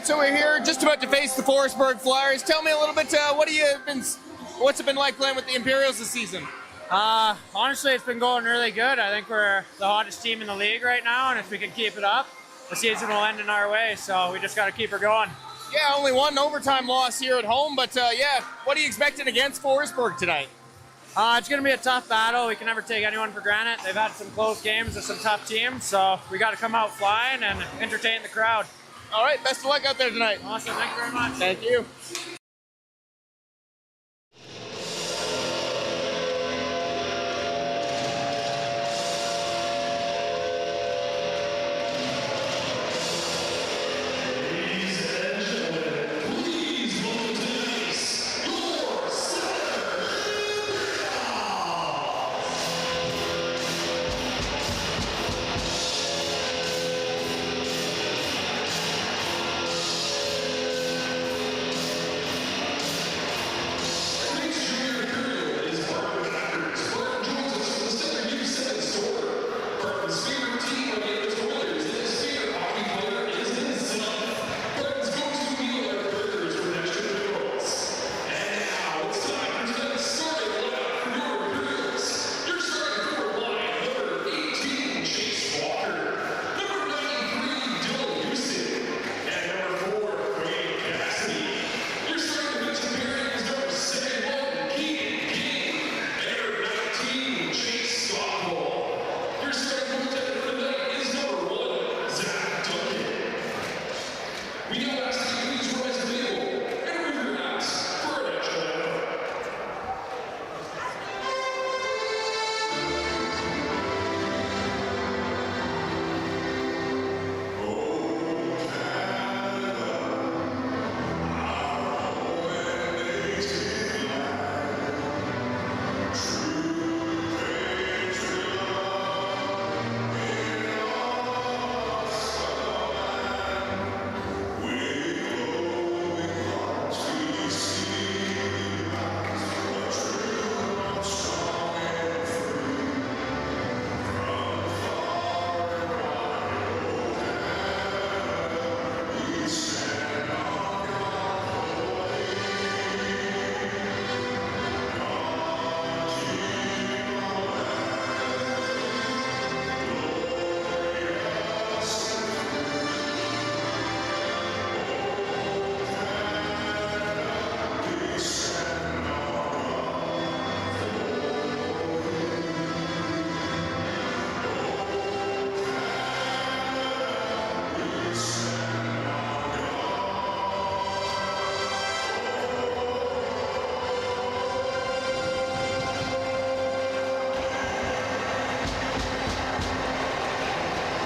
So we're here just about to face the Forestburg Flyers. Tell me a little bit, what's it been like playing with the Imperials this season? Honestly, it's been going really good. I think we're the hottest team in the league right now, and if we can keep it up, the season will end in our way, so we just got to keep her going. Yeah, only one overtime loss here at home, but what are you expecting against Forestburg tonight? It's going to be a tough battle. We can never take anyone for granted. They've had some close games with some tough teams, so we got to come out flying and entertain the crowd. All right, best of luck out there tonight. Awesome, thank you very much. Thank you.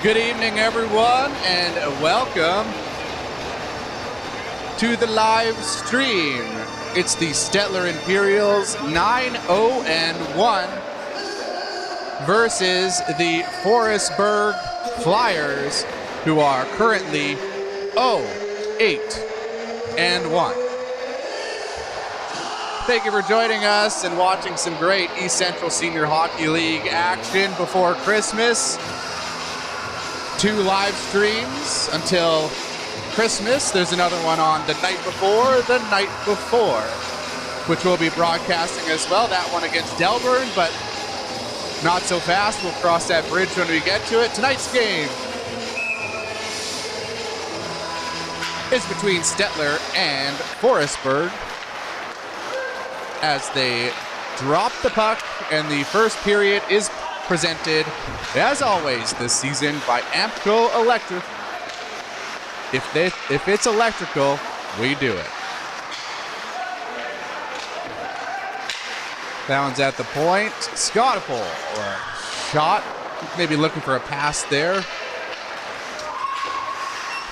Good evening, everyone, and welcome to the live stream. It's the Stettler Imperials 9-0-1 versus the Forestburg Flyers, who are currently 0-8-1. Thank you for joining us and watching some great East Central Senior Hockey League action before Christmas. 2 live streams until Christmas. There's another one on the night before, which we'll be broadcasting as well. That one against Delburn, but not so fast. We'll cross that bridge when we get to it. Tonight's game is between Stettler and Forestburg as they drop the puck, and the first period is presented, as always this season, by Ampco Electric. If it's electrical, we do it. That one's at the point. Scottapole, or shot, maybe looking for a pass there.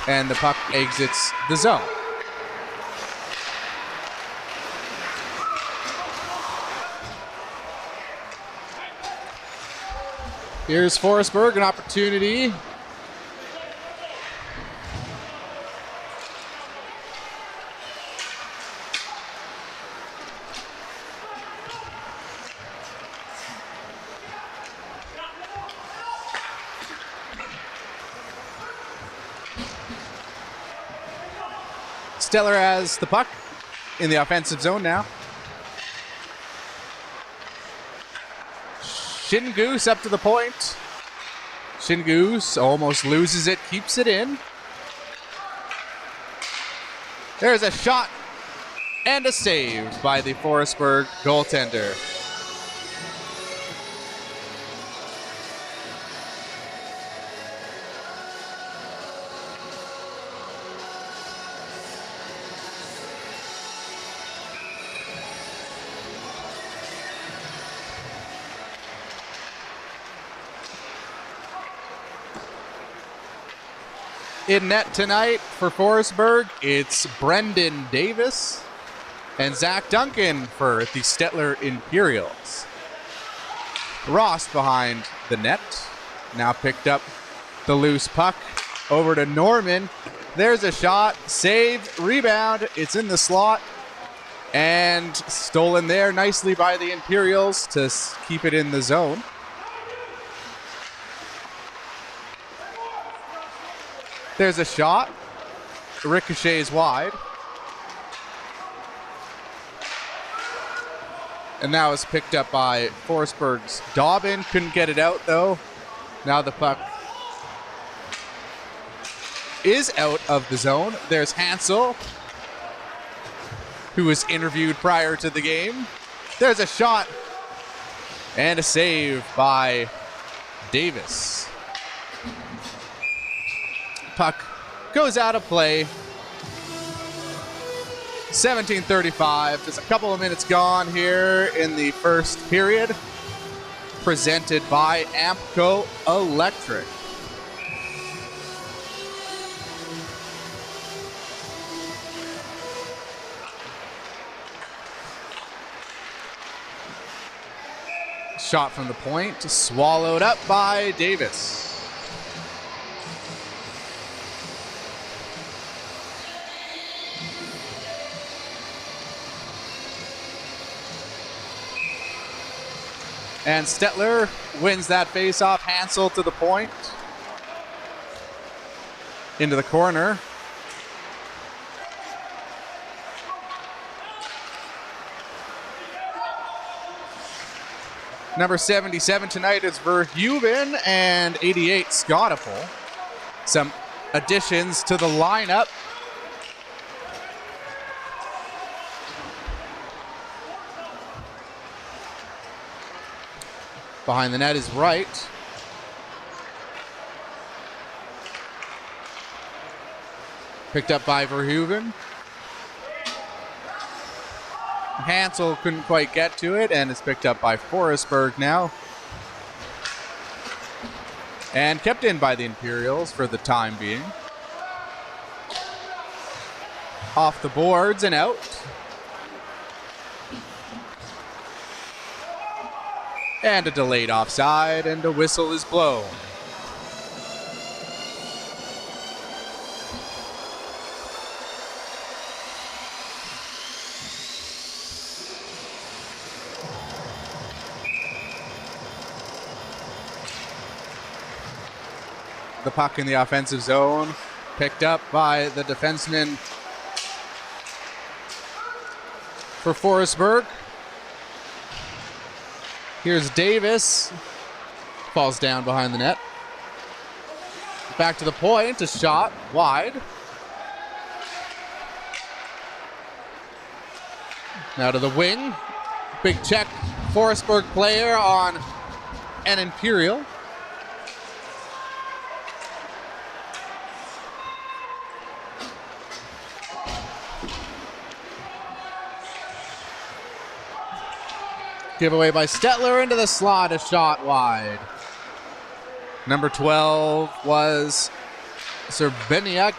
And the puck exits the zone. Here's Forestburg, an opportunity. Stettler has the puck in the offensive zone now. Shingoose up to the point. Shingoose almost loses it, keeps it in. There's a shot and a save by the Forestburg goaltender. In net tonight for Forestburg, it's Brendan Davis and Zach Duncan for the Stettler Imperials. Ross behind the net. Now picked up the loose puck over to Norman. There's a shot, save, rebound. It's in the slot and stolen there nicely by the Imperials to keep it in the zone. There's a shot. Ricochets wide. And now it's picked up by Forestburg's Dobbin. Couldn't get it out though. Now the puck is out of the zone. There's Hansel, who was interviewed prior to the game. There's a shot and a save by Davis. Puck goes out of play. 17:35, just a couple of minutes gone here in the first period. Presented by Ampco Electric. Shot from the point, swallowed up by Davis. And Stettler wins that face-off. Hansel to the point. Into the corner. Number 77 tonight is Verhoeven and 88 Scottaful. Some additions to the lineup. Behind the net is Wright. Picked up by Verhoeven. Hansel couldn't quite get to it, and it's picked up by Forestburg now. And kept in by the Imperials for the time being. Off the boards and out. And a delayed offside, and a whistle is blown. The puck in the offensive zone, picked up by the defenseman for Forestburg. Here's Davis. Falls down behind the net. Back to the point. A shot wide. Now to the wing. Big check. Forestburg player on an Imperial. Giveaway by Stettler into the slot, a shot wide. Number 12 was Serbiniak.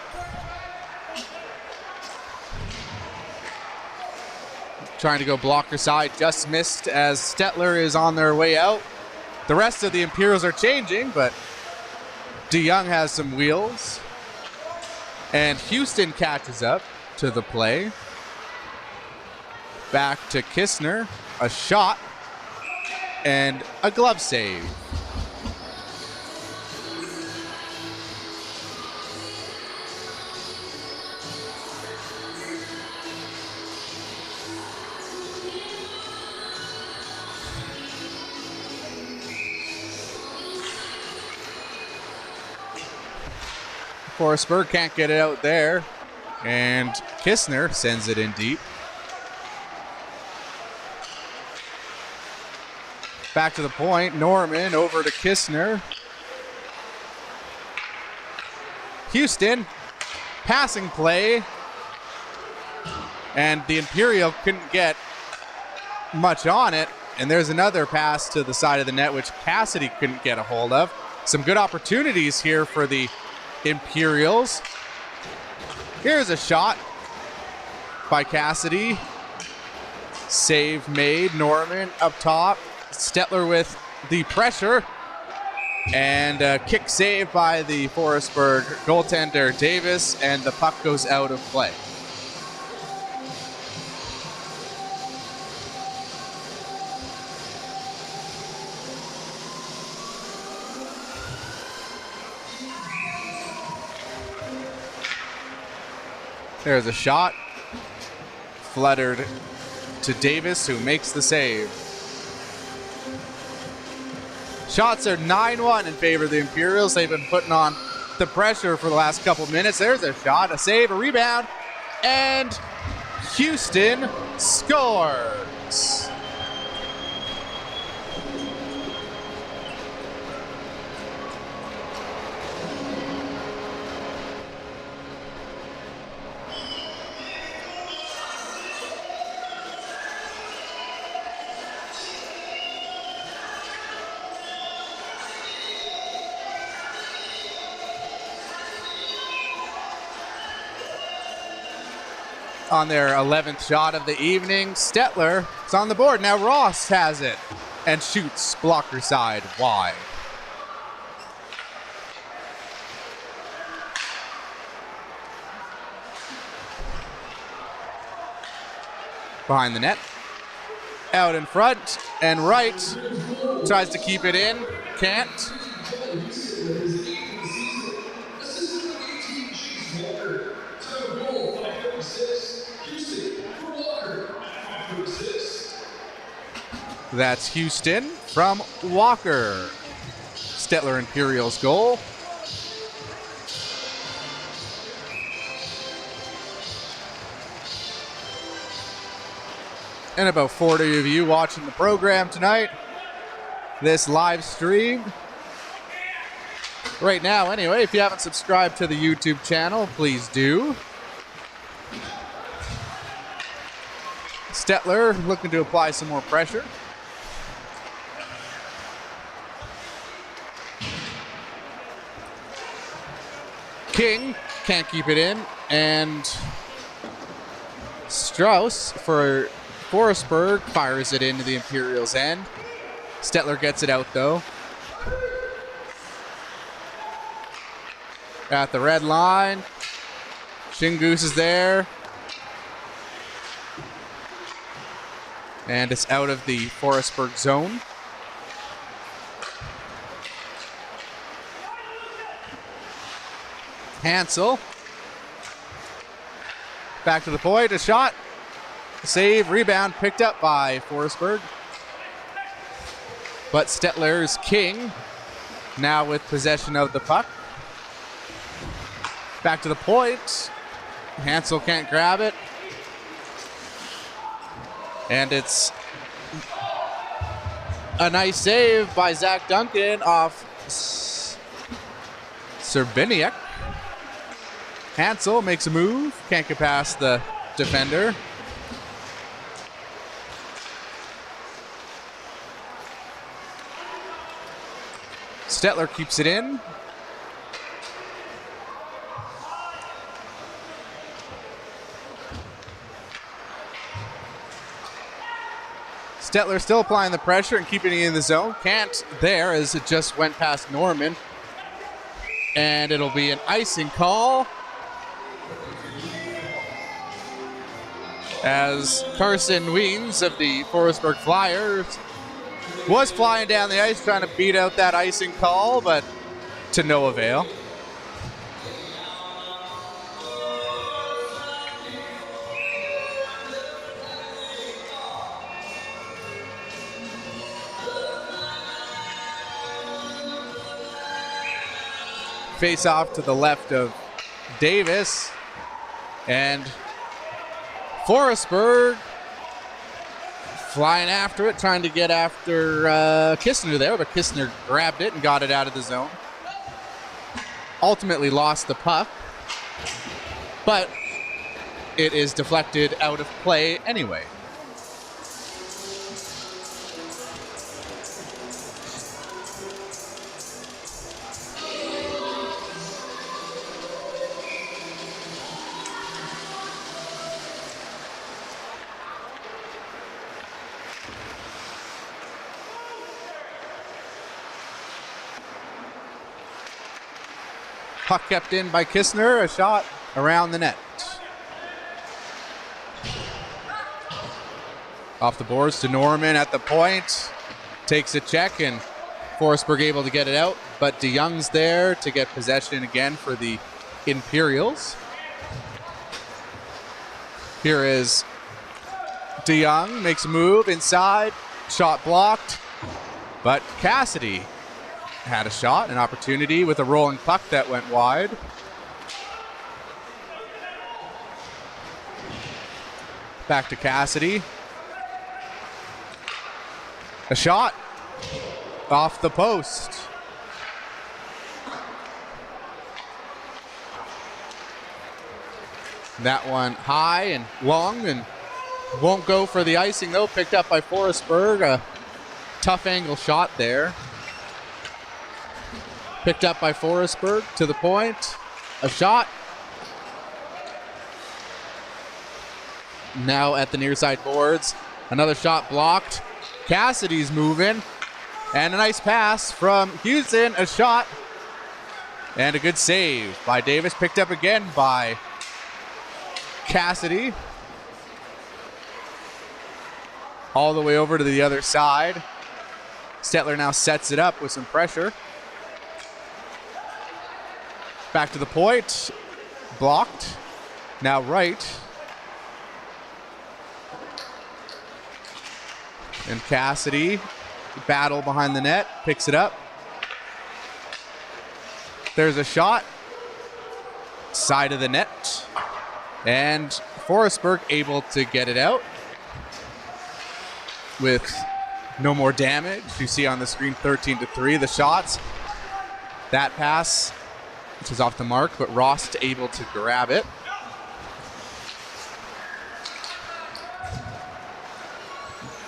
Trying to go blocker side, just missed as Stettler is on their way out. The rest of the Imperials are changing, but DeYoung has some wheels. And Houston catches up to the play. Back to Kistner, a shot. And a glove save. Forestburg can't get it out there. And Kistner sends it in deep. Back to the point. Norman over to Kistner. Houston, passing play. And the Imperial couldn't get much on it. And there's another pass to the side of the net, which Cassidy couldn't get a hold of. Some good opportunities here for the Imperials. Here's a shot by Cassidy. Save made. Norman up top. Stettler with the pressure. And a kick save by the Forestburg goaltender Davis. And the puck goes out of play. There's a shot. Fluttered to Davis, who makes the save. Shots are 9-1 in favor of the Imperials. They've been putting on the pressure for the last couple minutes. There's a shot, a save, a rebound, and Houston scores. On their 11th shot of the evening, Stettler is on the board. Now Ross has it and shoots blocker side wide. Behind the net. Out in front, and Wright tries to keep it in. Can't. That's Houston from Walker. Stettler Imperials goal. And about 40 of you watching the program tonight. This live stream. Right now, anyway, if you haven't subscribed to the YouTube channel, please do. Stettler looking to apply some more pressure. King can't keep it in, and Strauss for Forestburg fires it into the Imperials' end. Stettler gets it out though. At the red line, Shingoose is there. And it's out of the Forestburg zone. Hansel. Back to the point, a shot. Save, rebound, picked up by Forestburg. But Stettler's King now with possession of the puck. Back to the point. Hansel can't grab it. And it's a nice save by Zach Duncan off Serbiniak. Hansel makes a move, can't get past the defender. Stettler keeps it in. Stettler still applying the pressure and keeping it in the zone. Can't there as it just went past Norman. And it'll be an icing call as Carson Weens of the Forestburg Flyers was flying down the ice trying to beat out that icing call, but to no avail. Face off to the left of Davis. And Forestburg flying after it, trying to get after Kistner there, but Kistner grabbed it and got it out of the zone. Ultimately lost the puck, but it is deflected out of play anyway. Puck kept in by Kistner, a shot around the net. Off the boards to Norman at the point. Takes a check and Forestburg able to get it out, but DeYoung's there to get possession again for the Imperials. Here is DeYoung, makes a move inside, shot blocked, but Cassidy had a shot, an opportunity with a rolling puck that went wide. Back to Cassidy. A shot off the post. That one high and long and won't go for the icing though. Picked up by Forestburg. A tough angle shot there. Picked up by Forestburg to the point. A shot. Now at the near side boards. Another shot blocked. Cassidy's moving. And a nice pass from Houston. A shot. And a good save by Davis. Picked up again by Cassidy. All the way over to the other side. Stettler now sets it up with some pressure. Back to the point. Blocked. Now right. And Cassidy, battle behind the net, picks it up. There's a shot. Side of the net. And Forestburg able to get it out with no more damage. You see on the screen 13-3 the shots. That pass, which was off the mark, but Rost able to grab it.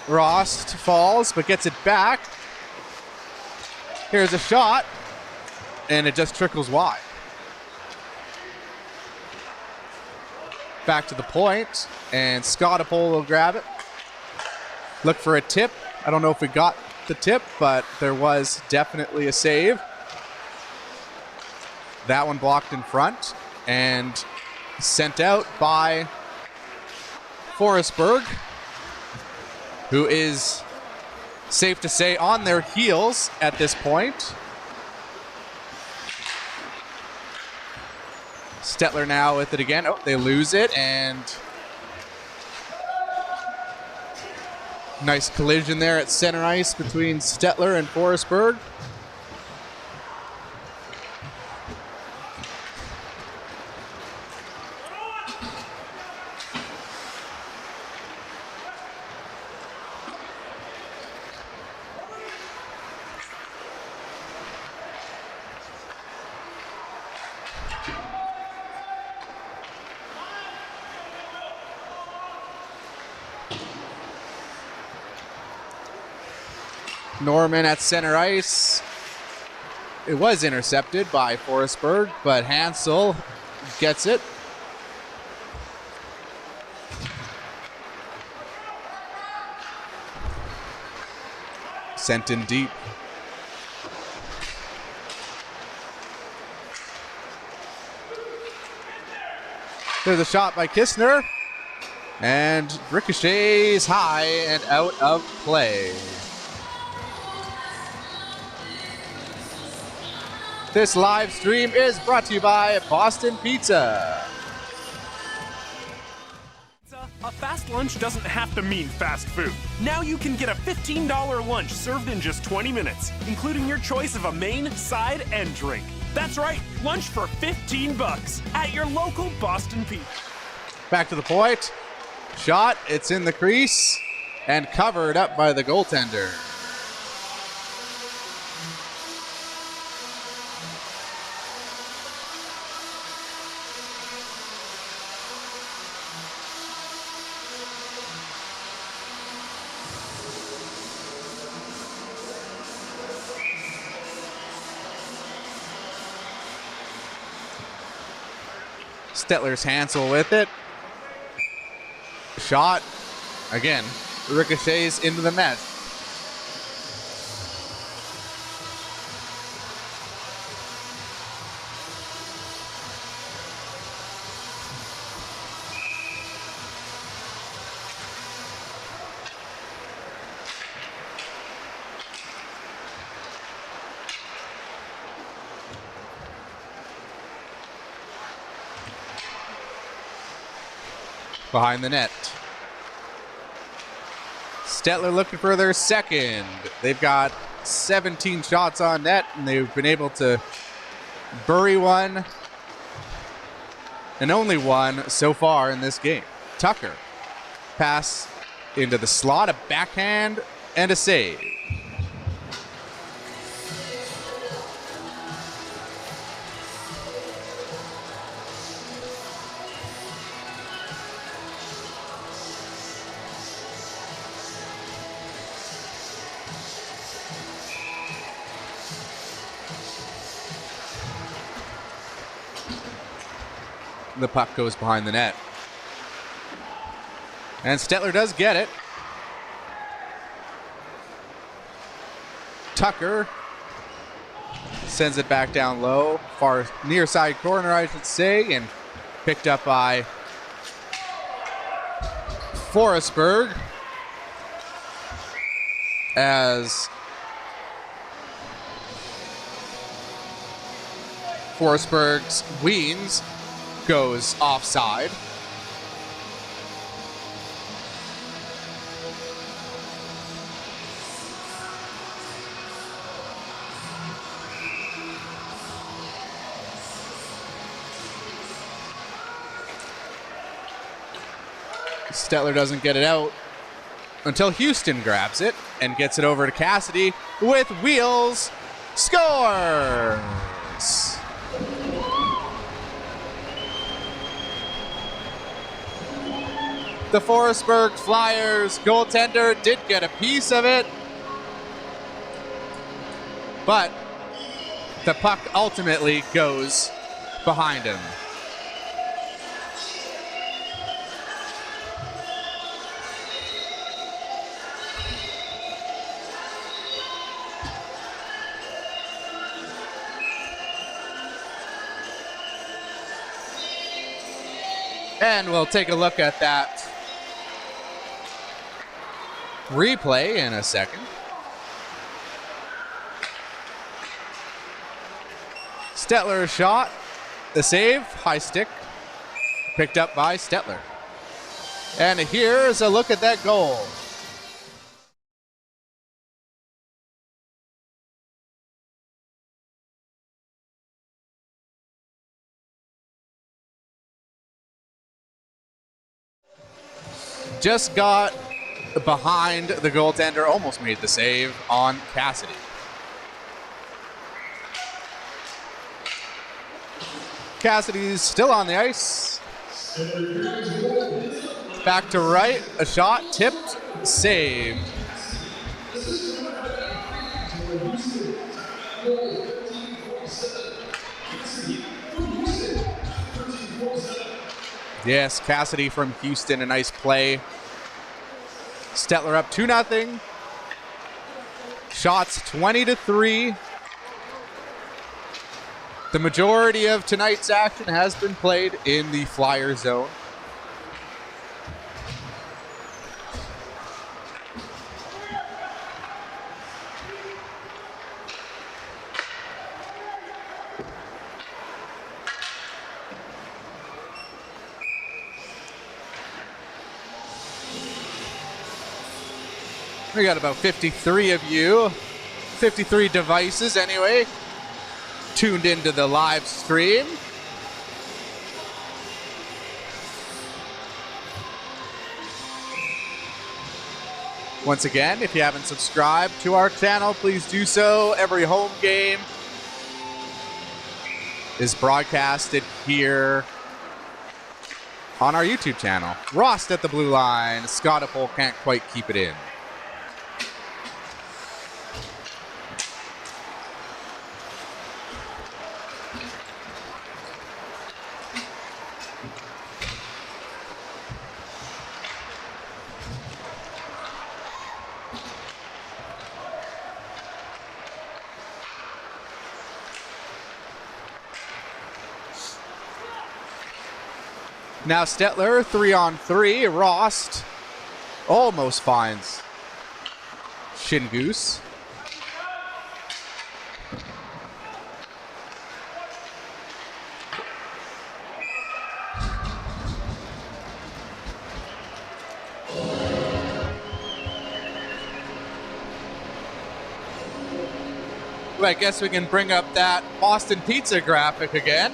Rost falls, but gets it back. Here's a shot, and it just trickles wide. Back to the point, and Scottapole will grab it. Look for a tip. I don't know if we got the tip, but there was definitely a save. That one blocked in front and sent out by Forestburg, who is safe to say on their heels at this point. Stettler now with it again. Oh, they lose it, and nice collision there at center ice between Stettler and Forestburg. Norman at center ice. It was intercepted by Forestburg, but Hansel gets it. Sent in deep. There's a shot by Kistner. And ricochets high and out of play. This live stream is brought to you by Boston Pizza. A fast lunch doesn't have to mean fast food. Now you can get a $15 lunch served in just 20 minutes, including your choice of a main, side, and drink. That's right, lunch for 15 bucks at your local Boston Pizza. Back to the point. Shot, it's in the crease and covered up by the goaltender. Stettler's Hansel with it. Shot, again, ricochets into the net. Behind the net. Stettler looking for their second. They've got 17 shots on net, and they've been able to bury one and only one so far in this game. Tucker, pass into the slot, a backhand, and a save. The puck goes behind the net. And Stettler does get it. Tucker sends it back down low, far near side corner, I should say, and picked up by Forestburg as Forestburg's Weens goes offside. Stettler doesn't get it out until Houston grabs it and gets it over to Cassidy with wheels. Scores! The Forestburg Flyers goaltender did get a piece of it, but the puck ultimately goes behind him. And we'll take a look at that replay in a second. Stettler shot, the save, high stick, picked up by Stettler. And here's a look at that goal. Just got behind the goaltender, almost made the save on Cassidy. Cassidy's still on the ice. Back to right, a shot, tipped, saved. Yes, Cassidy from Houston, a nice play. Stettler up 2-0. Shots 20-3. The majority of tonight's action has been played in the Flyer zone. We got about 53 of you, 53 devices anyway, tuned into the live stream. Once again, if you haven't subscribed to our channel, please do so. Every home game is broadcasted here on our YouTube channel. Rost at the blue line. Scottapole can't quite keep it in. Now Stettler, 3-on-3. Rost almost finds Shingoose. Well, I guess we can bring up that Boston Pizza graphic again,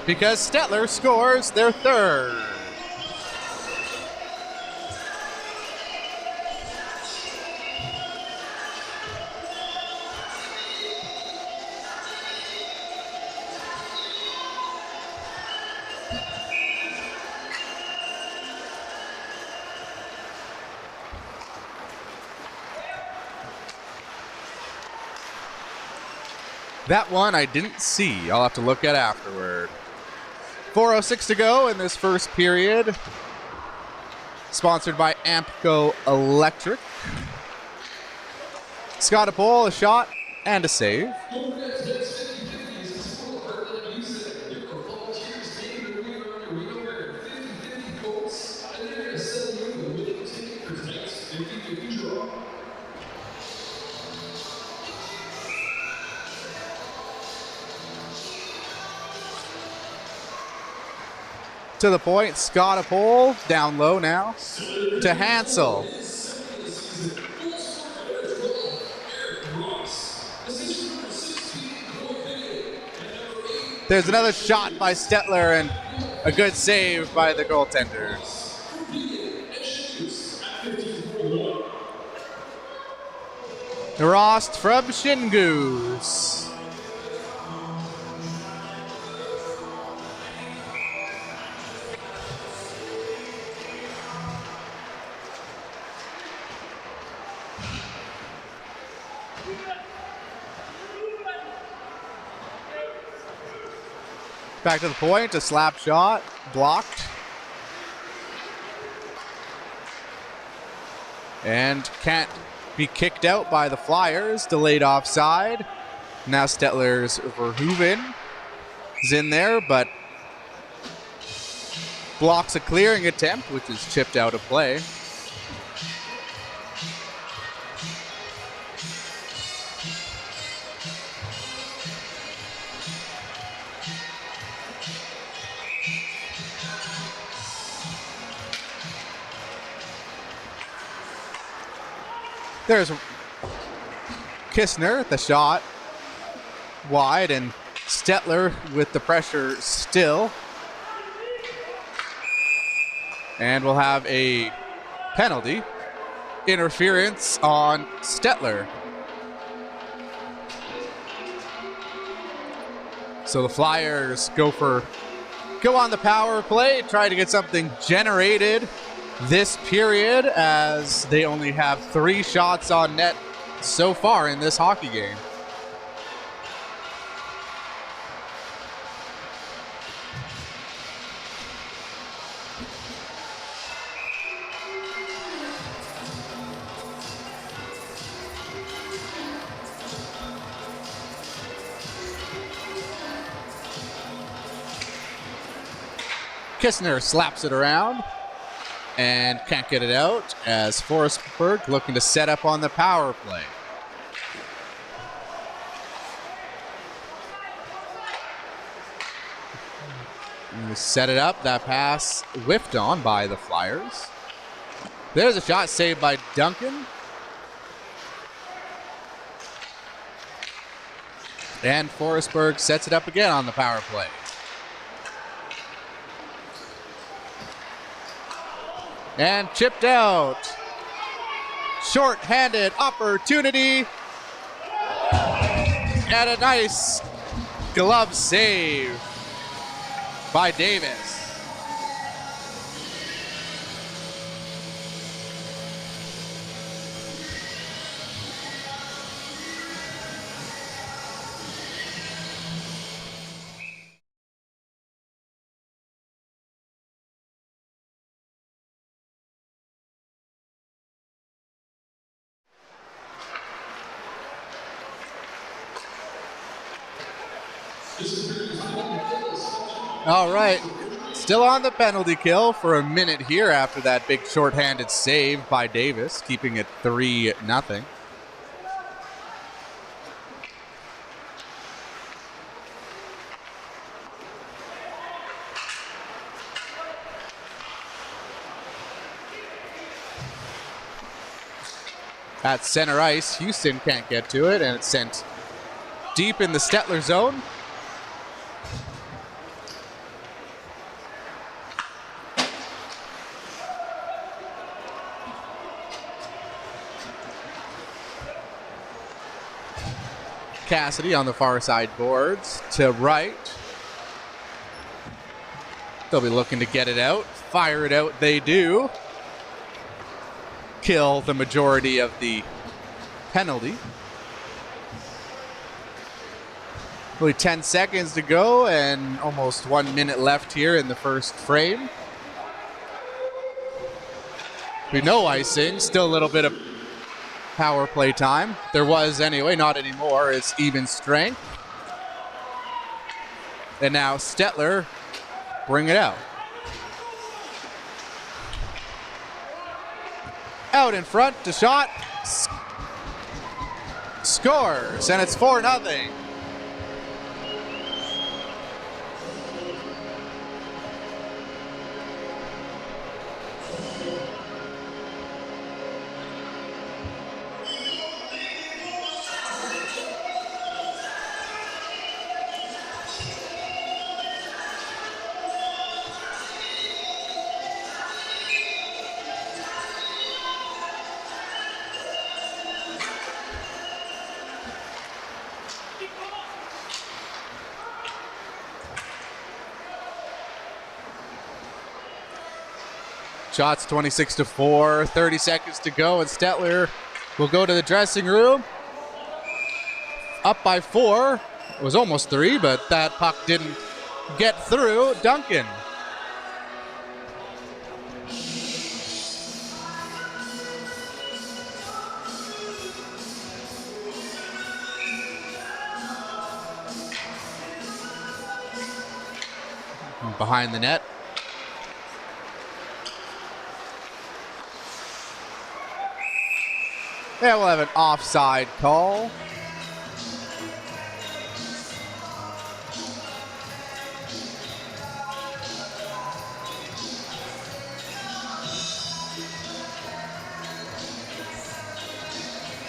because Stettler scores their third. That one I didn't see. I'll have to look at afterward. 4:06 to go in this first period. Sponsored by Ampco Electric. Scottapole, a shot and a save. To the point, Scottapole down low now to Hansel. There's another shot by Stettler and a good save by the goaltenders. Rost from Shingoose. Back to the point, a slap shot, blocked. And can't be kicked out by the Flyers, delayed offside. Now Stettler's Verhoeven is in there, but blocks a clearing attempt, which is chipped out of play. There's Kistner at the shot, wide, and Stettler with the pressure still. And we'll have a penalty, interference on Stettler. So the Flyers go on the power play, try to get something generated this period, as they only have 3 shots on net so far in this hockey game. Kistner slaps it around and can't get it out, as Forestburg looking to set up on the power play. And we set it up. That pass whiffed on by the Flyers. There's a shot saved by Duncan. And Forestburg sets it up again on the power play. And chipped out. Short-handed opportunity. And a nice glove save by Davis. All right, still on the penalty kill for a minute here after that big shorthanded save by Davis, keeping it 3-0. At center ice, Houston can't get to it, and it's sent deep in the Stettler zone. Cassidy on the far side boards to right. They'll be looking to get it out. Fire it out, they do. Kill the majority of the penalty. Only 10 seconds to go and almost 1 minute left here in the first frame. We no icing, still a little bit of power play time. There was anyway, not anymore. It's even strength. And now Stettler bring it out. Out in front to shot. Scores, and it's 4-0. Shots 26-4, 30 seconds to go, and Stettler will go to the dressing room. Up by 4. It was almost 3, but that puck didn't get through. Duncan. Behind the net. Yeah, we'll have an offside call.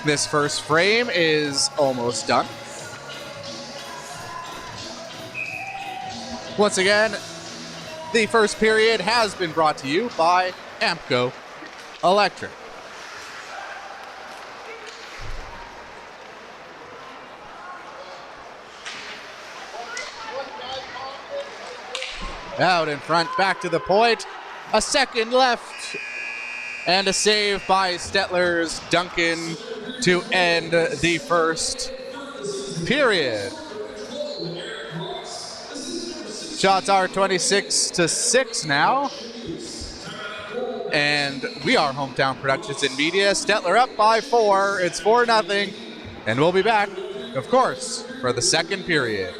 This first frame is almost done. Once again, the first period has been brought to you by Ampco Electric. Out in front, back to the point. A second left. And a save by Stettler's Duncan to end the first period. Shots are 26-6 now. And we are Hometown Productions and Media. Stettler up by 4. It's 4-0. And we'll be back, of course, for the second period.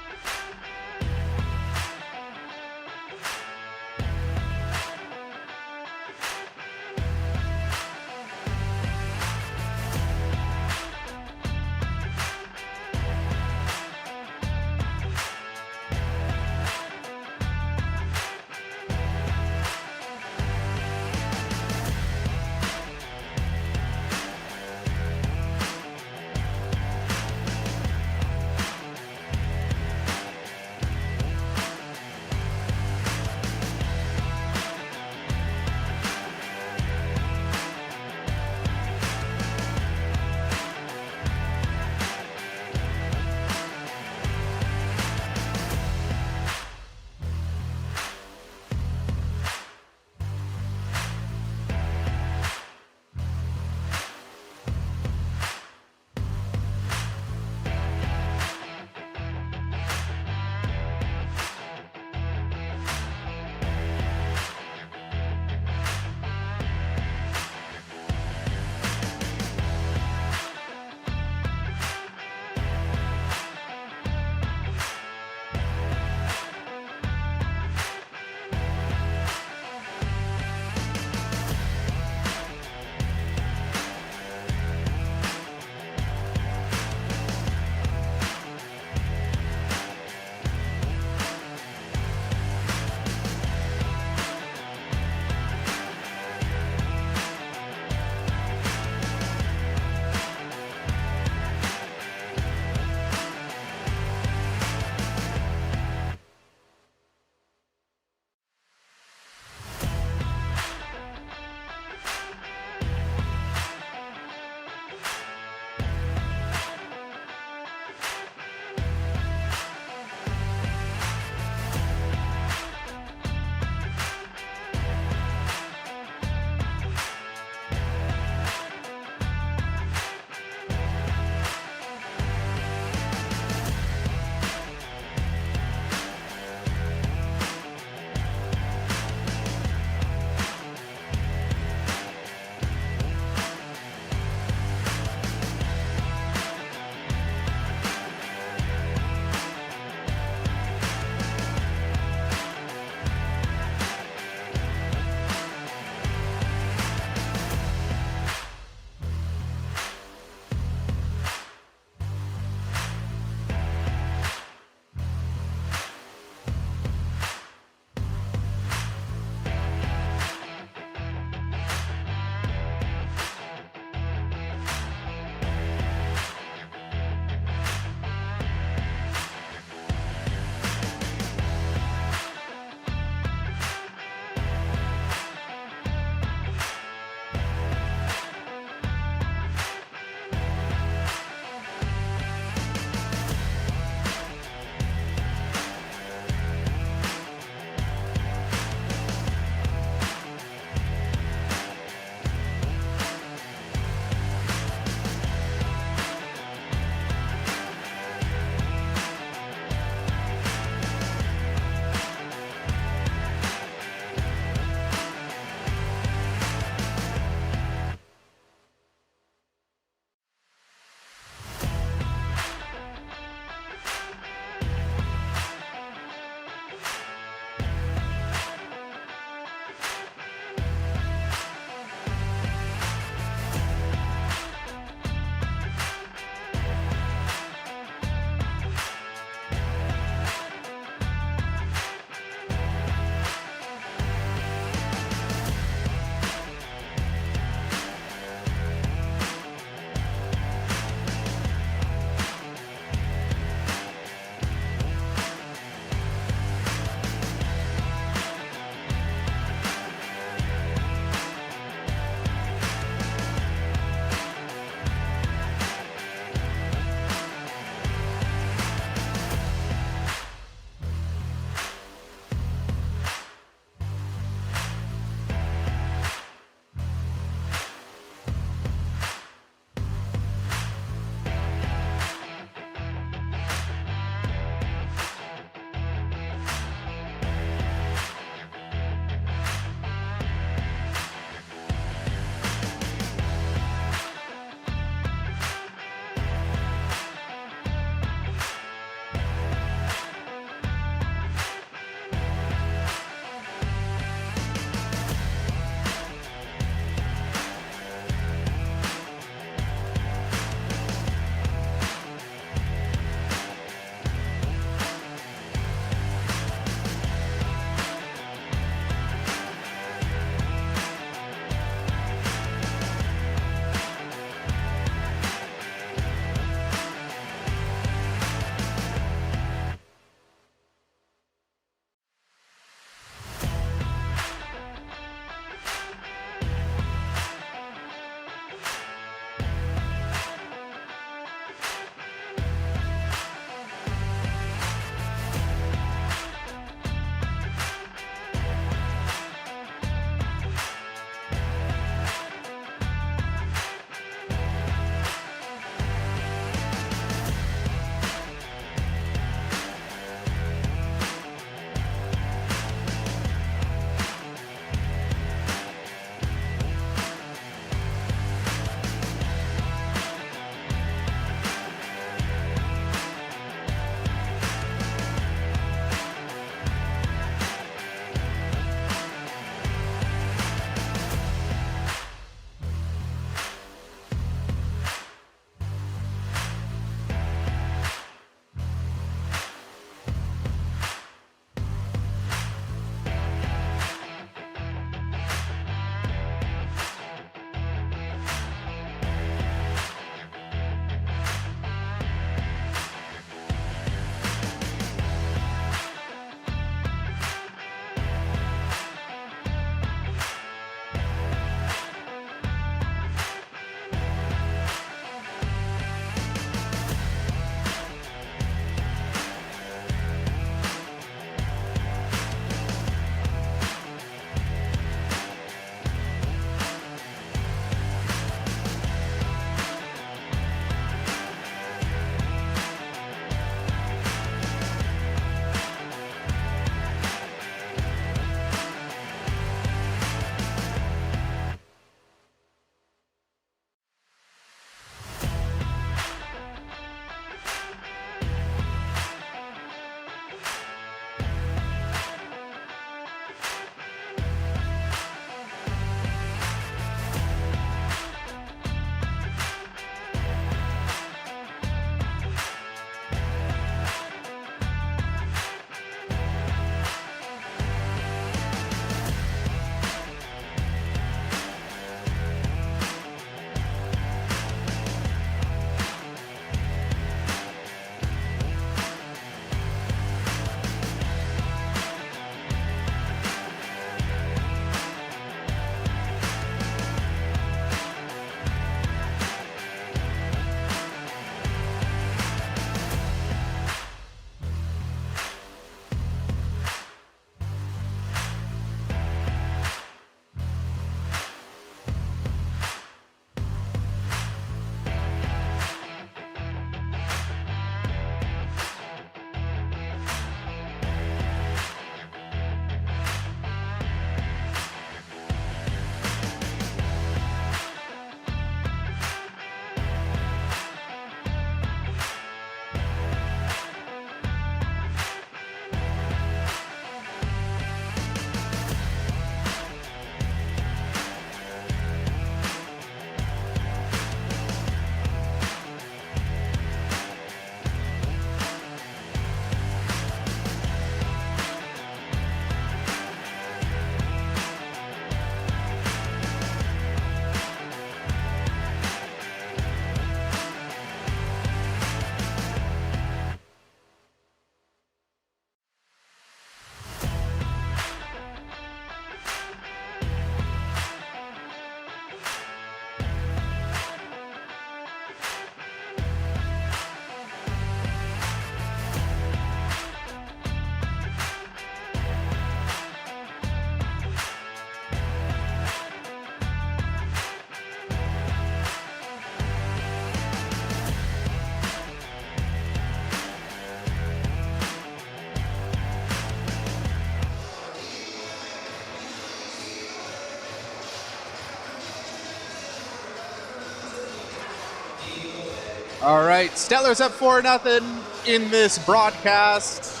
All right, Stettler's up 4-0 in this broadcast.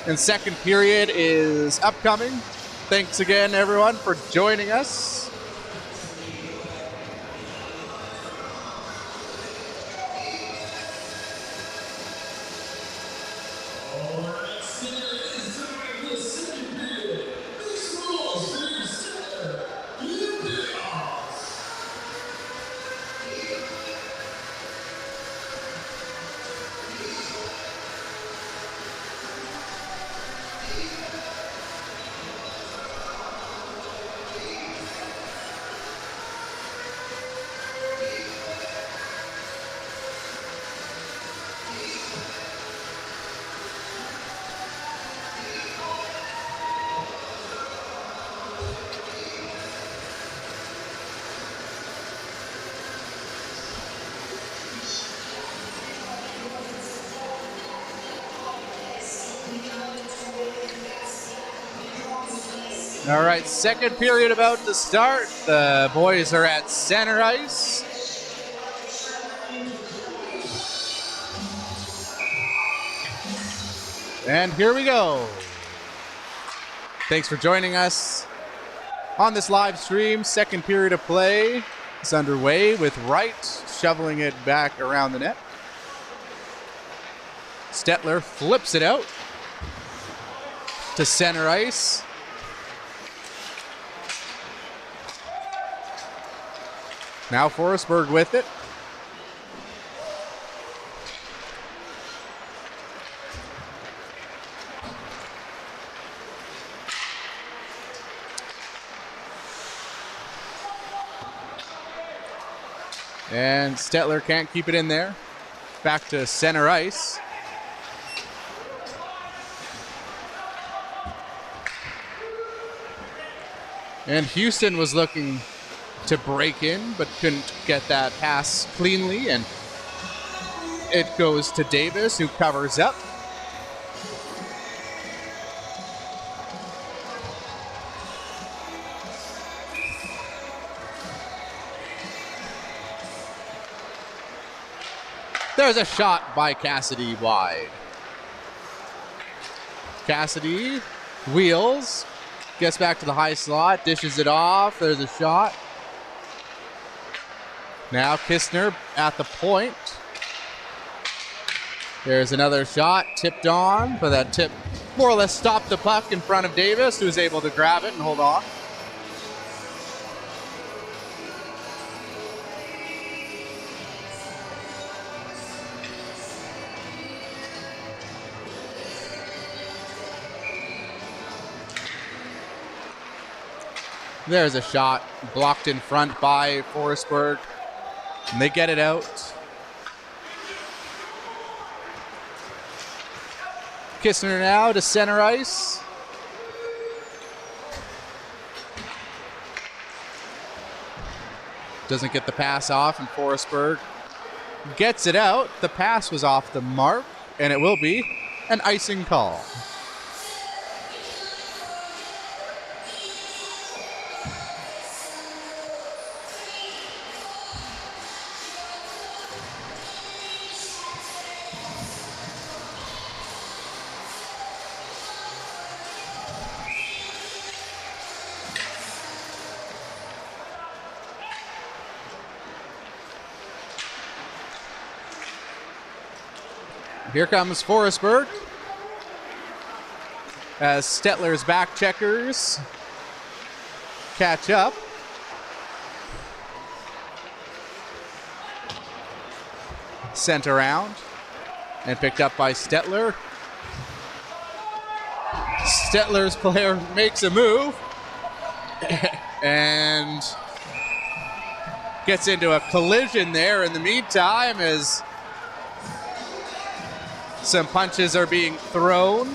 And second period is upcoming. Thanks again, everyone, for joining us. All right, second period about to start. The boys are at center ice. And here we go. Thanks for joining us on this live stream. Second period of play is underway with Wright shoveling it back around the net. Stettler flips it out to center ice. Now Forestburg with it. And Stettler can't keep it in there. Back to center ice. And Houston was looking to break in, but couldn't get that pass cleanly, and it goes to Davis, who covers up. There's a shot by Cassidy wide. Cassidy wheels, gets back to the high slot, dishes it off. There's a shot. Now Kistner at the point. There's another shot, tipped on, but that tip more or less stopped the puck in front of Davis, who's able to grab it and hold on. There's a shot blocked in front by Forestburg. And they get it out. Kistner now to center ice. Doesn't get the pass off, and Forestburg gets it out. The pass was off the mark, and it will be an icing call. Here comes Forestburg as Stettler's back checkers catch up. Sent around and picked up by Stettler. Stettler's player makes a move and gets into a collision there in the meantime as some punches are being thrown.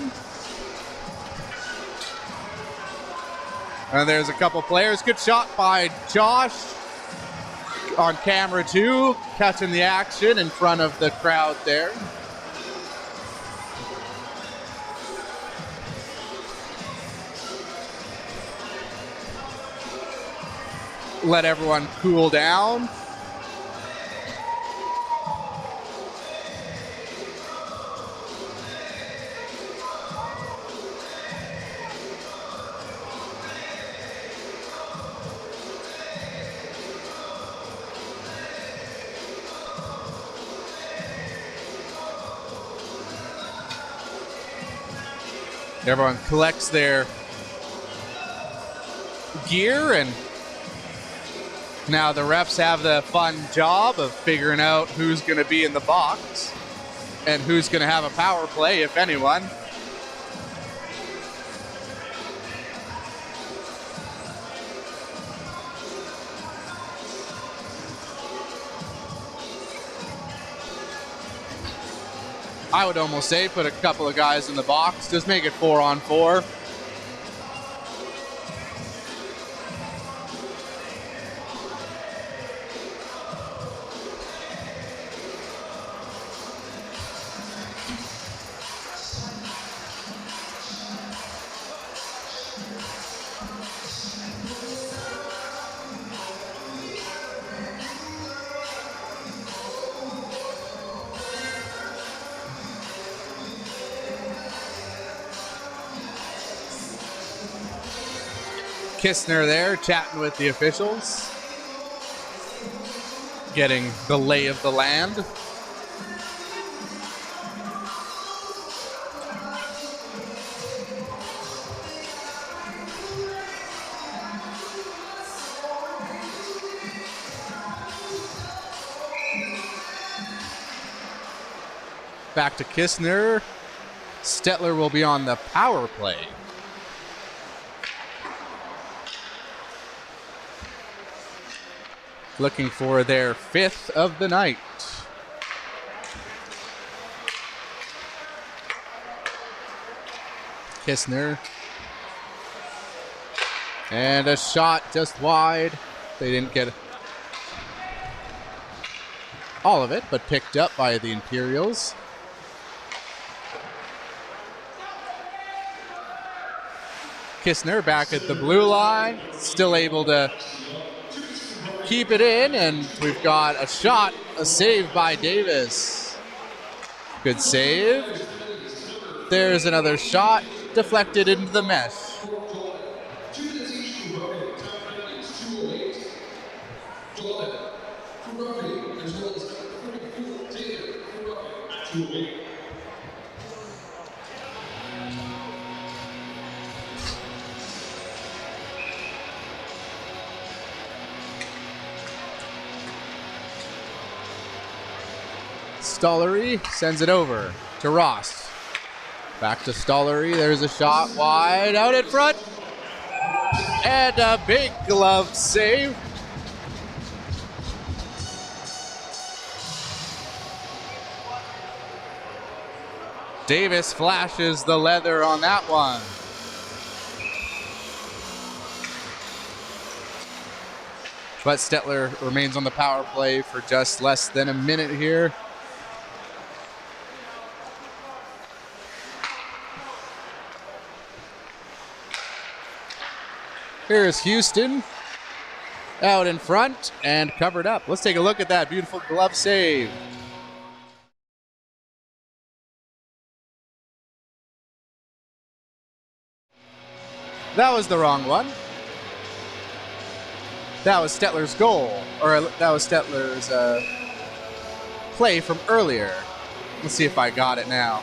And there's a couple players. Good shot by Josh on camera too, catching the action in front of the crowd there. Let everyone cool down. Everyone collects their gear, and now the refs have the fun job of figuring out who's going to be in the box and who's going to have a power play, if anyone. I would almost say put a couple of guys in the box. Just make it 4-on-4. Kistner there chatting with the officials, getting the lay of the land. Back to Kistner. Stettler will be on the power play. Looking for their 5th of the night. Kistner. And a shot just wide. They didn't get all of it, but picked up by the Imperials. Kistner back at the blue line, still able to keep it in, and we've got a shot, a save by Davis. Good save. There's another shot, deflected into the mesh. Stollery sends it over to Ross. Back to Stollery. There's a shot wide out in front. And a big glove save. Davis flashes the leather on that one. But Stettler remains on the power play for just less than a minute here. Here's Houston out in front and covered up. Let's take a look at that beautiful glove save. That was the wrong one. That was Stettler's goal, or that was Stettler's play from earlier. Let's see if I got it now.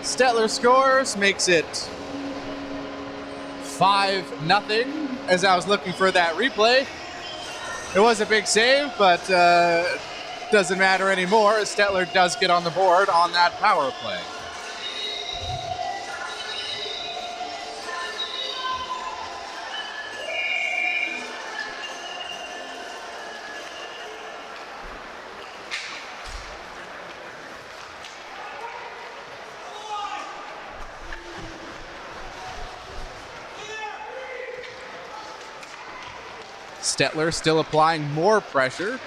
Stettler scores, makes it 5-0. As I was looking for that replay, it was a big save, but doesn't matter anymore as Stettler does get on the board on that power play. Stettler still applying more pressure.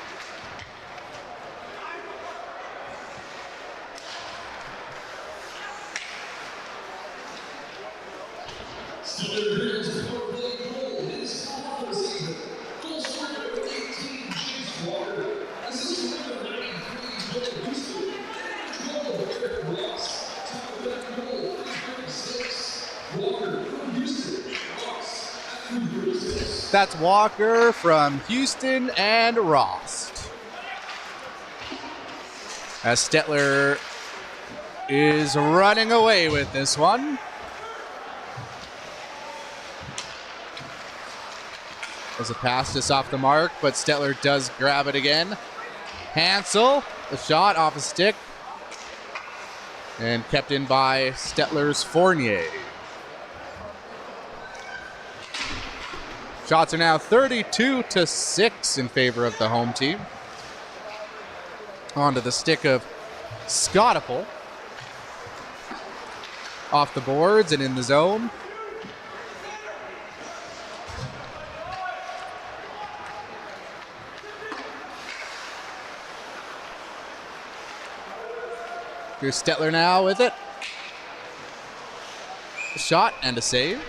That's Walker from Houston and Rost. As Stettler is running away with this one. As a pass just off the mark, but Stettler does grab it again. Hansel, the shot off a stick. And kept in by Stettler's Fournier. Shots are now 32-6 in favor of the home team. Onto the stick of Scottapel. Off the boards and in the zone. Here's Stettler now with it. A shot and a save.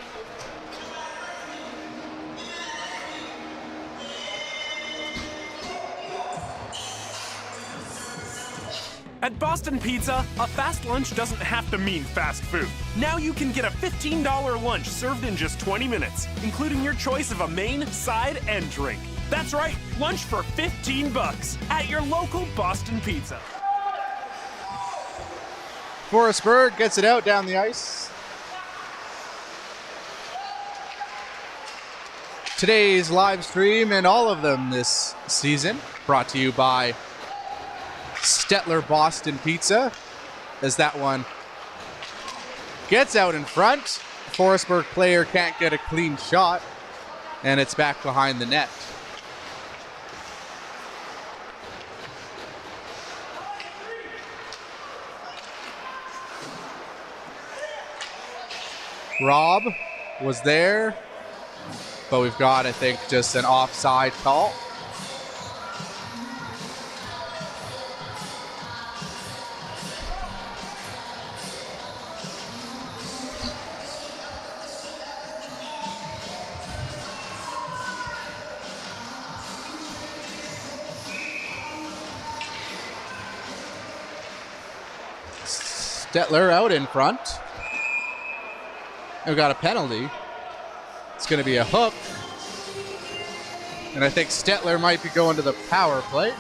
At Boston Pizza, a fast lunch doesn't have to mean fast food. Now you can get a $15 lunch served in just 20 minutes, including your choice of a main, side, and drink. That's right, lunch for 15 bucks at your local Boston Pizza. Forestburg gets it out down the ice. Today's live stream and all of them this season brought to you by Stettler Boston Pizza, as that one gets out in front. Forestburg player can't get a clean shot, and it's back behind the net. Rob was there, but we've got, I think, just an offside call. Stettler out in front. We've got a penalty. It's going to be a hook. And I think Stettler might be going to the power play.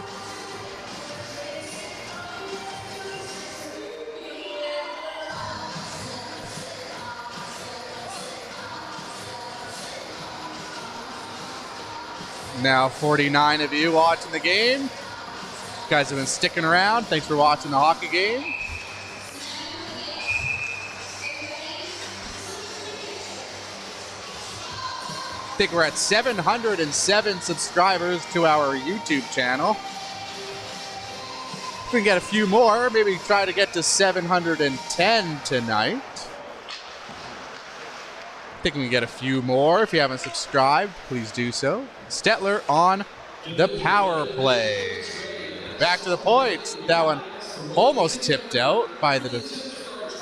Now 49 of you watching the game. You guys have been sticking around. Thanks for watching the hockey game. I think we're at 707 subscribers to our YouTube channel. If we can get a few more, maybe try to get to 710 tonight. I think we can get a few more. If you haven't subscribed, please do so. Stettler on the power play. Back to the point. That one almost tipped out by the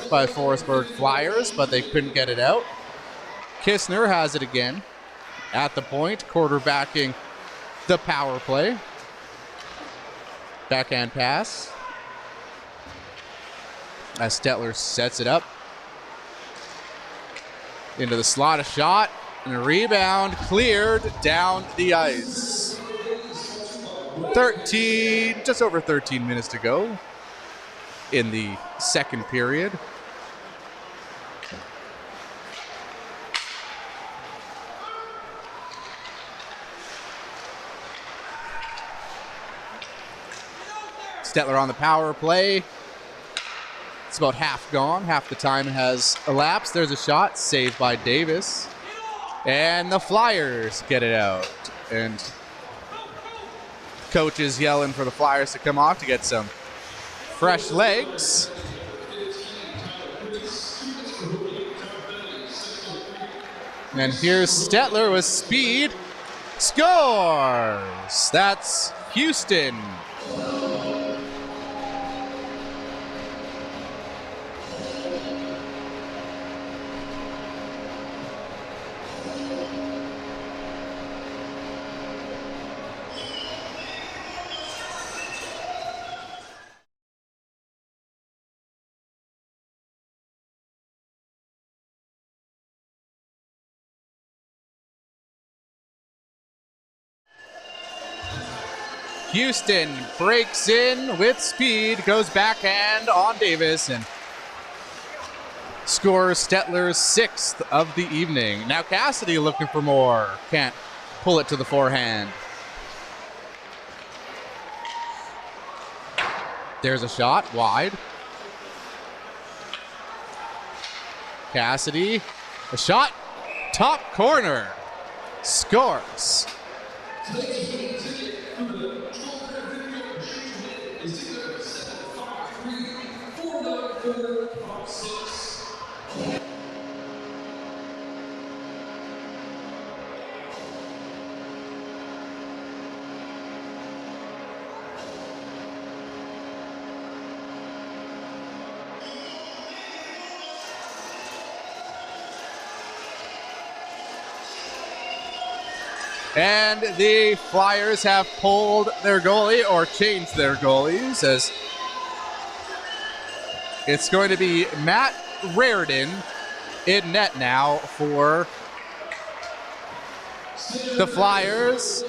Forestburg Flyers, but they couldn't get it out. Kistner has it again. At the point, quarterbacking the power play. Backhand pass. As Stettler sets it up. Into the slot, a shot, and a rebound cleared down the ice. 13, just over 13 minutes to go in the second period. Stettler on the power play. It's about half gone. Half the time has elapsed. There's a shot saved by Davis. And the Flyers get it out. And coach is yelling for the Flyers to come off to get some fresh legs. And here's Stettler with speed. Scores! That's Houston. Houston breaks in with speed, goes backhand on Davis, and scores Stettler's 6th of the evening. Now Cassidy looking for more. Can't pull it to the forehand. There's a shot, wide. Cassidy, a shot, top corner, scores. And the Flyers have pulled their goalie or changed their goalies as it's going to be Matt Raridan in net now for the Flyers.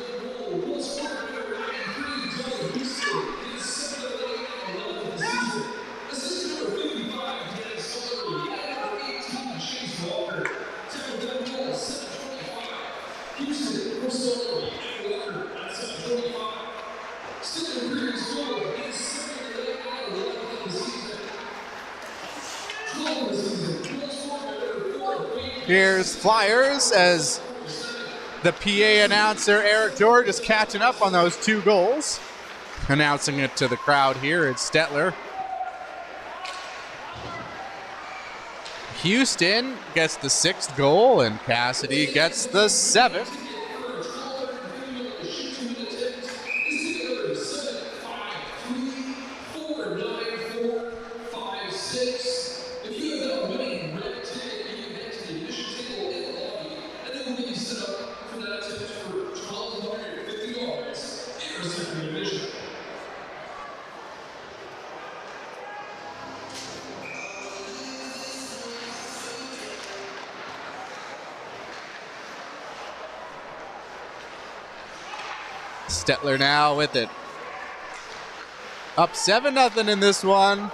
Here's Flyers as the PA announcer Eric George is catching up on those 2 goals. Announcing it to the crowd here at Stettler. Houston gets the 6th goal and Cassidy gets the 7th. Stettler now with it. Up 7-0 in this one.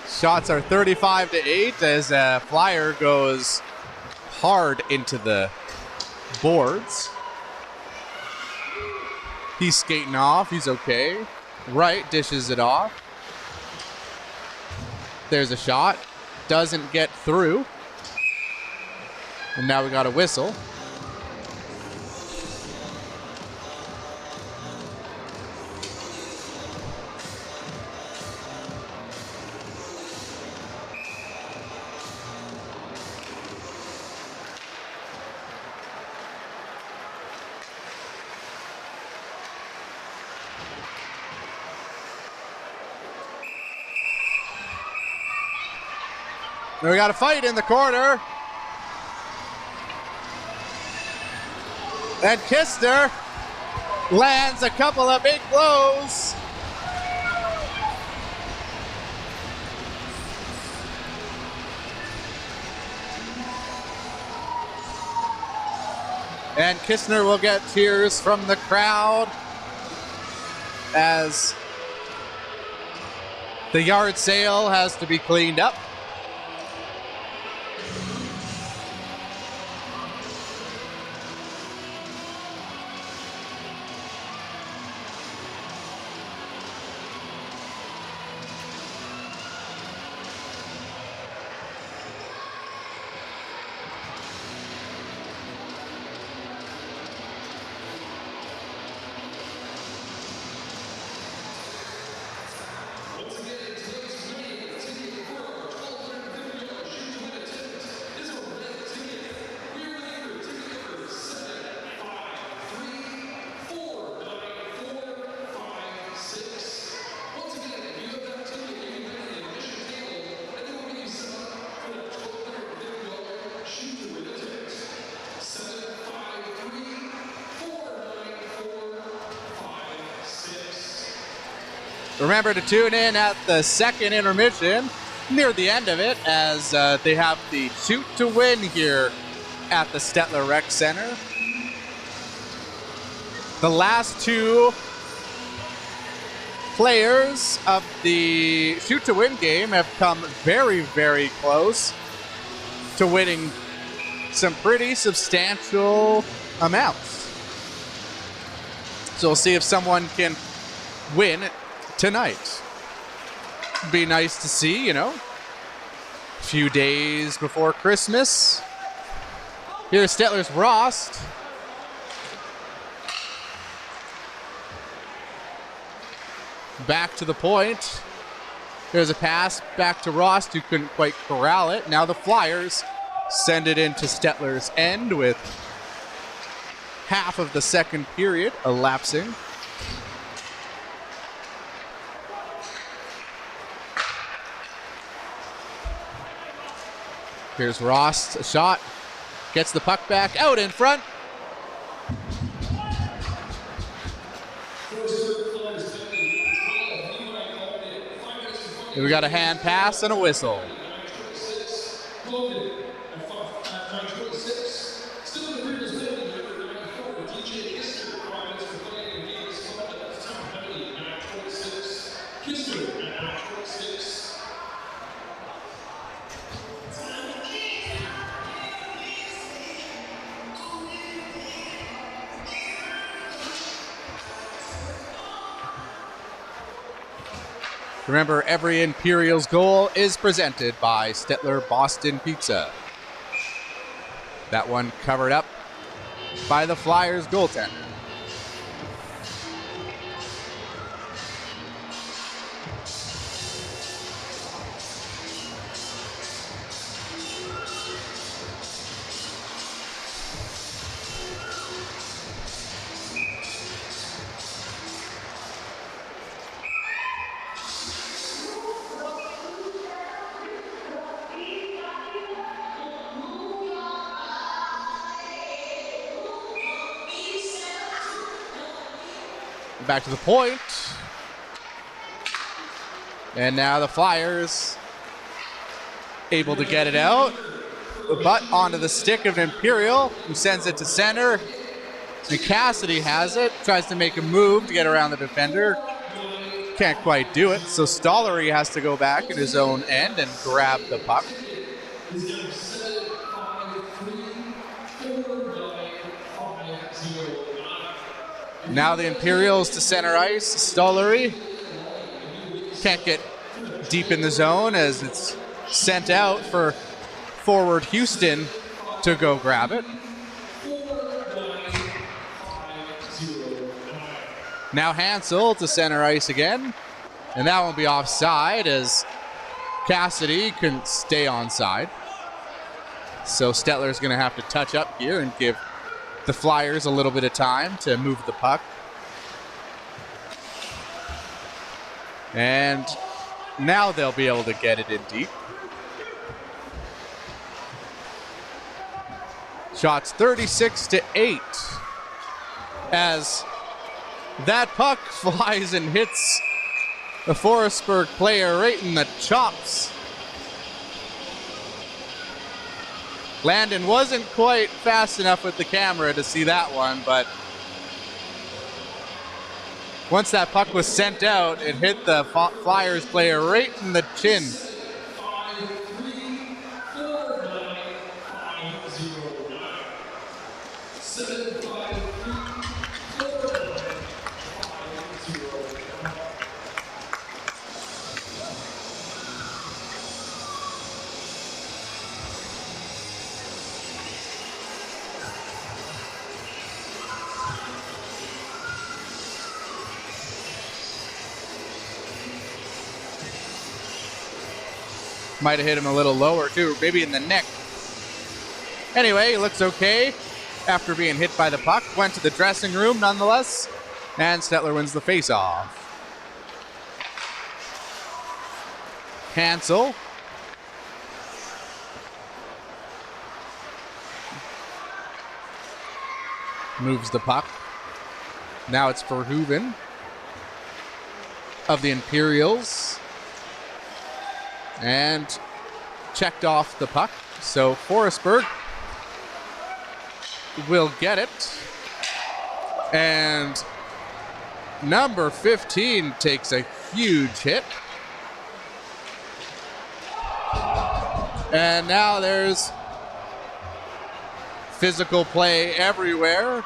Shots are 35-8 as a Flyer goes hard into the boards. He's skating off. He's okay. Wright dishes it off. There's a shot. Doesn't get through. And now we got a whistle. We got a fight in the corner. And Kistner lands a couple of big blows. And Kistner will get cheers from the crowd as the yard sale has to be cleaned up. Remember to tune in at the second intermission, near the end of it, as they have the shoot to win here at the Stettler Rec Center. The last two players of the shoot to win game have come very, very close to winning some pretty substantial amounts. So we'll see if someone can win tonight. Be nice to see, you know. A few days before Christmas. Here's Stettler's Rost. Back to the point. There's a pass back to Rost, who couldn't quite corral it. Now the Flyers send it into Stettler's end with half of the second period elapsing. Here's Rost, a shot. Gets the puck back out in front. We got a hand pass and a whistle. Remember, every Imperials goal is presented by Stettler Boston Pizza. That one covered up by the Flyers goaltender. Back to the point. And now the Flyers able to get it out. But onto the stick of an Imperial, who sends it to center. And Cassidy has it. Tries to make a move to get around the defender. Can't quite do it. So Stollery has to go back in his own end and grab the puck. Now the Imperials to center ice. Stollery can't get deep in the zone as it's sent out for forward Houston to go grab it. Now Hansel to center ice again. And that won't be offside as Cassidy couldn't stay onside. So Stettler's going to have to touch up here and give the Flyers a little bit of time to move the puck. And now they'll be able to get it in deep. Shots 36-8 as that puck flies and hits the Forestburg player right in the chops. Landon wasn't quite fast enough with the camera to see that one, but once that puck was sent out, it hit the Flyers player right in the chin. Might have hit him a little lower too, maybe in the neck. Anyway, it looks okay after being hit by the puck. Went to the dressing room nonetheless, and Stettler wins the faceoff. Hansel. Moves the puck. Now it's Verhoeven of the Imperials. And checked off the puck. So Forestburg will get it. And number 15 takes a huge hit. And now there's physical play everywhere.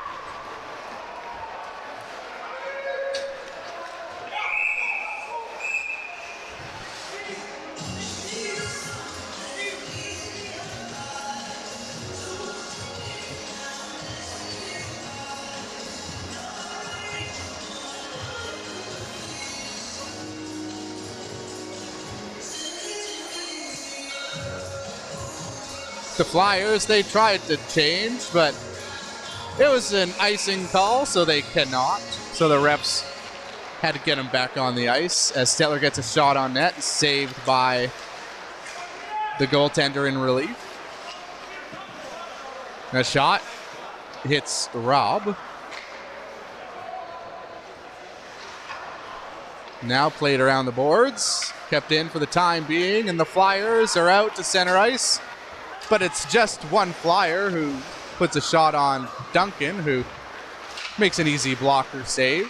The Flyers, they tried to change, but it was an icing call, so they cannot. So the refs had to get him back on the ice as Stettler gets a shot on net, saved by the goaltender in relief. A shot hits Rob. Now played around the boards, kept in for the time being, and the Flyers are out to center ice. But it's just one Flyer who puts a shot on Duncan, who makes an easy blocker save.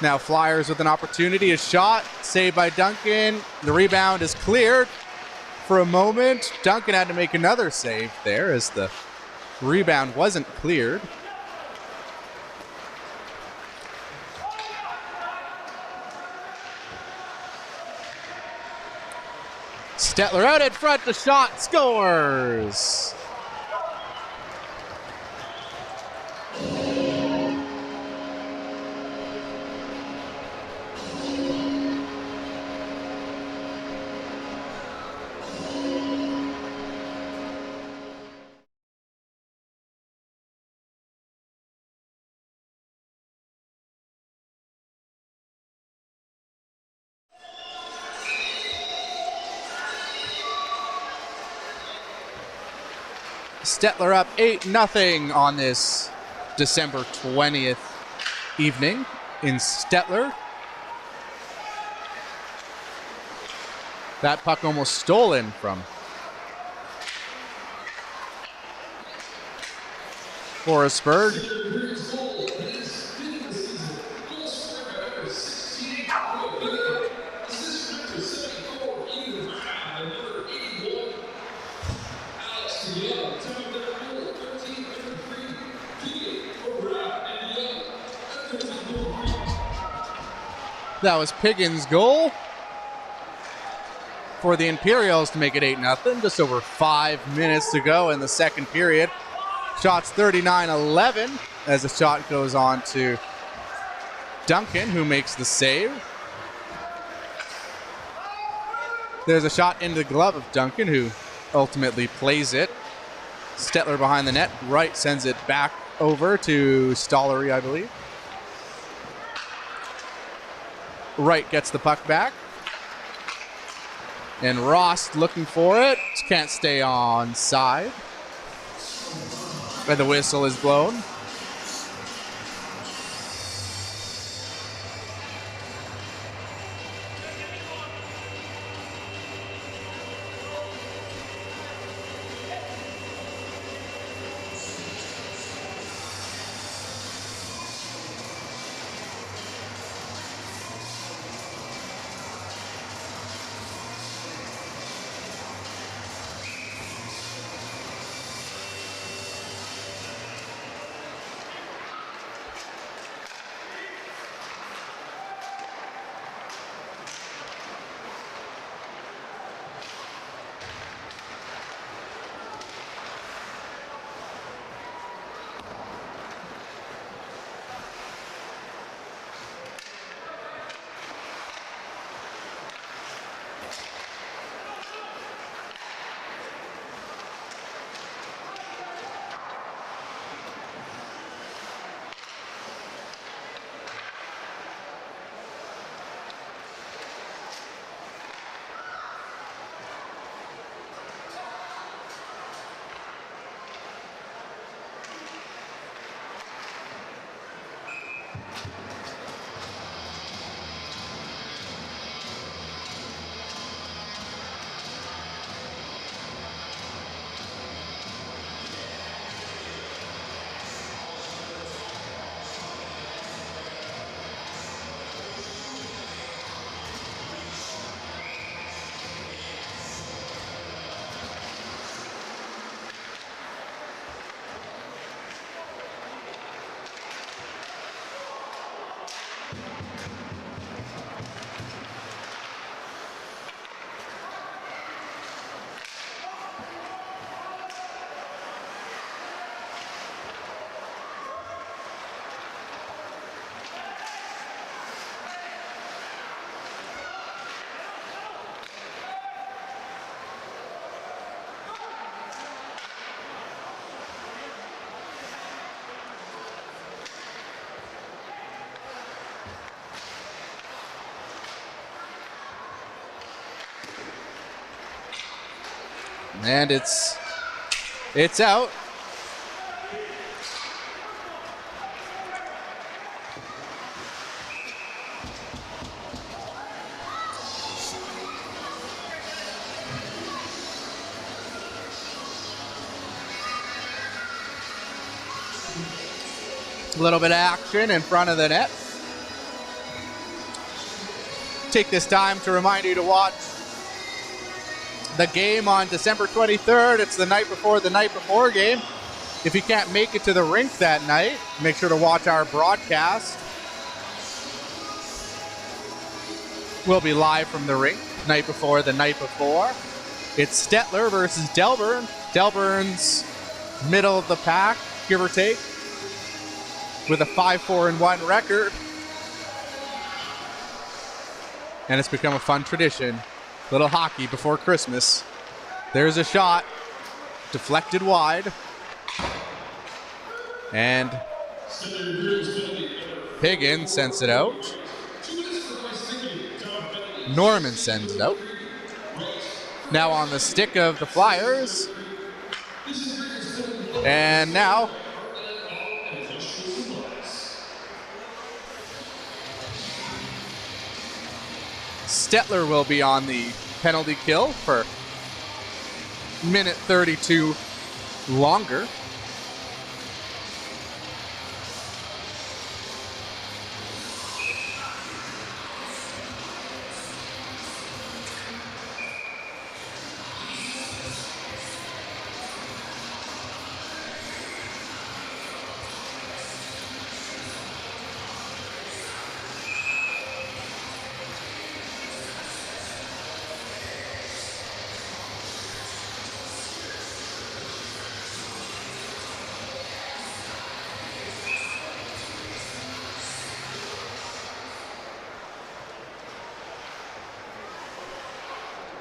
Now Flyers with an opportunity, a shot, saved by Duncan. The rebound is cleared for a moment. Duncan had to make another save there as the rebound wasn't cleared. Stettler out in front, the shot scores. Stettler up 8-0 on this December 20th evening in Stettler. That puck almost stolen from Forestburg. That was Piggins' goal for the Imperials to make it 8-0. Just over 5 minutes to go in the second period. Shots 39-11 as the shot goes on to Duncan, who makes the save. There's a shot into the glove of Duncan, who ultimately plays it. Stettler behind the net. Wright sends it back over to Stollery, I believe. Wright gets the puck back. And Ross looking for it. Can't stay on side. And the whistle is blown. And it's out. A little bit of action in front of the net. Take this time to remind you to watch the game on December 23rd. It's the night before game. If you can't make it to the rink that night, make sure to watch our broadcast. We'll be live from the rink the night before. It's Stettler versus Delburn. Delburn's middle of the pack, give or take, with a 5-4-1 record. And it's become a fun tradition. Little hockey before Christmas. There's a shot. Deflected wide. And Higgins sends it out. Norman sends it out. Now on the stick of the Flyers. And now Stettler will be on the penalty kill for minute 32 longer.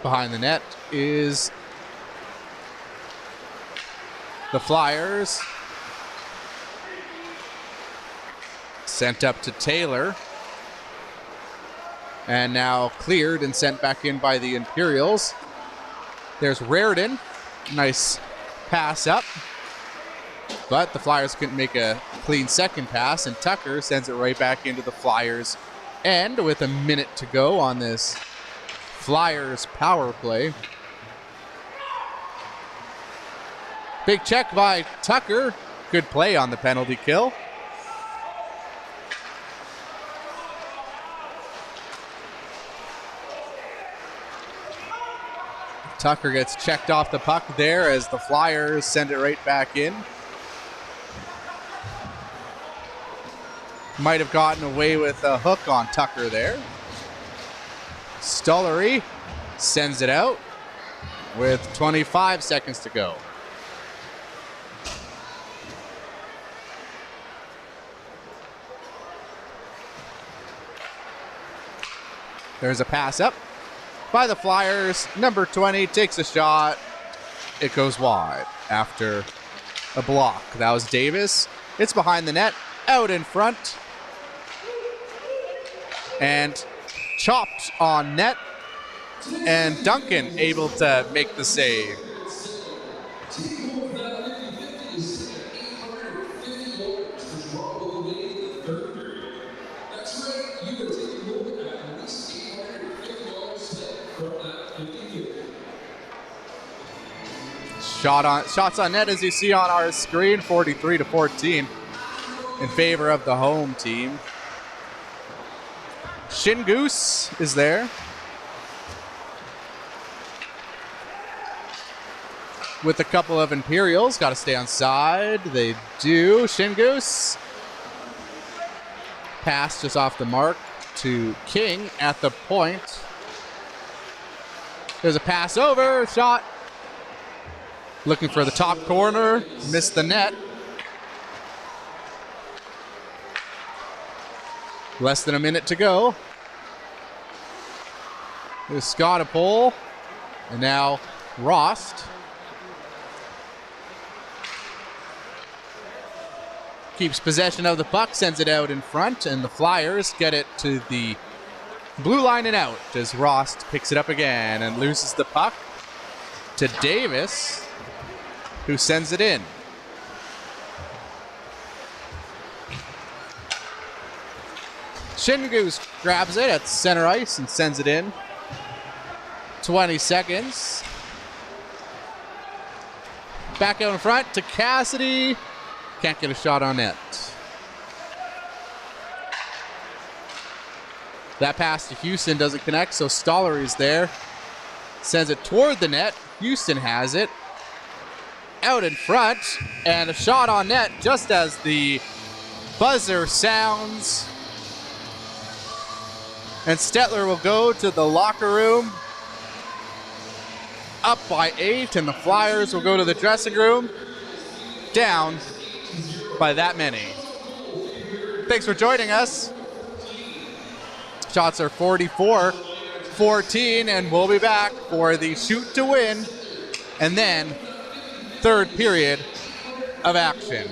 Behind the net is the Flyers. Sent up to Taylor. And now cleared and sent back in by the Imperials. There's Raridan. Nice pass up. But the Flyers couldn't make a clean second pass, and Tucker sends it right back into the Flyers' end with a minute to go on this Flyers power play. Big check by Tucker. Good play on the penalty kill. Tucker gets checked off the puck there as the Flyers send it right back in. Might have gotten away with a hook on Tucker there. Stollery sends it out with 25 seconds to go. There's a pass up by the Flyers. Number 20 takes a shot. It goes wide after a block. That was Davis. It's behind the net, out in front. And chopped on net, and Duncan able to make the save. Shots on net, as you see on our screen, 43-14 in favor of the home team. Shingoose is there with a couple of Imperials. Got to stay on side. They do. Shingoose. Pass just off the mark to King at the point. There's a pass over. Shot. Looking for the top corner. Missed the net. Less than a minute to go. There's Scottapole. And now Rost. Keeps possession of the puck, sends it out in front, and the Flyers get it to the blue line and out as Rost picks it up again and loses the puck. to Davis, who sends it in. Shingoose grabs it at center ice and sends it in. 20 seconds. Back out in front to Cassidy. Can't get a shot on net. That pass to Houston doesn't connect, so Stollery's there. Sends it toward the net. Houston has it. Out in front, and a shot on net just as the buzzer sounds. And Stettler will go to the locker room. Up by 8, and the Flyers will go to the dressing room. Down by that many. Thanks for joining us. Shots are 44-14, and we'll be back for the shoot to win, and then third period of action.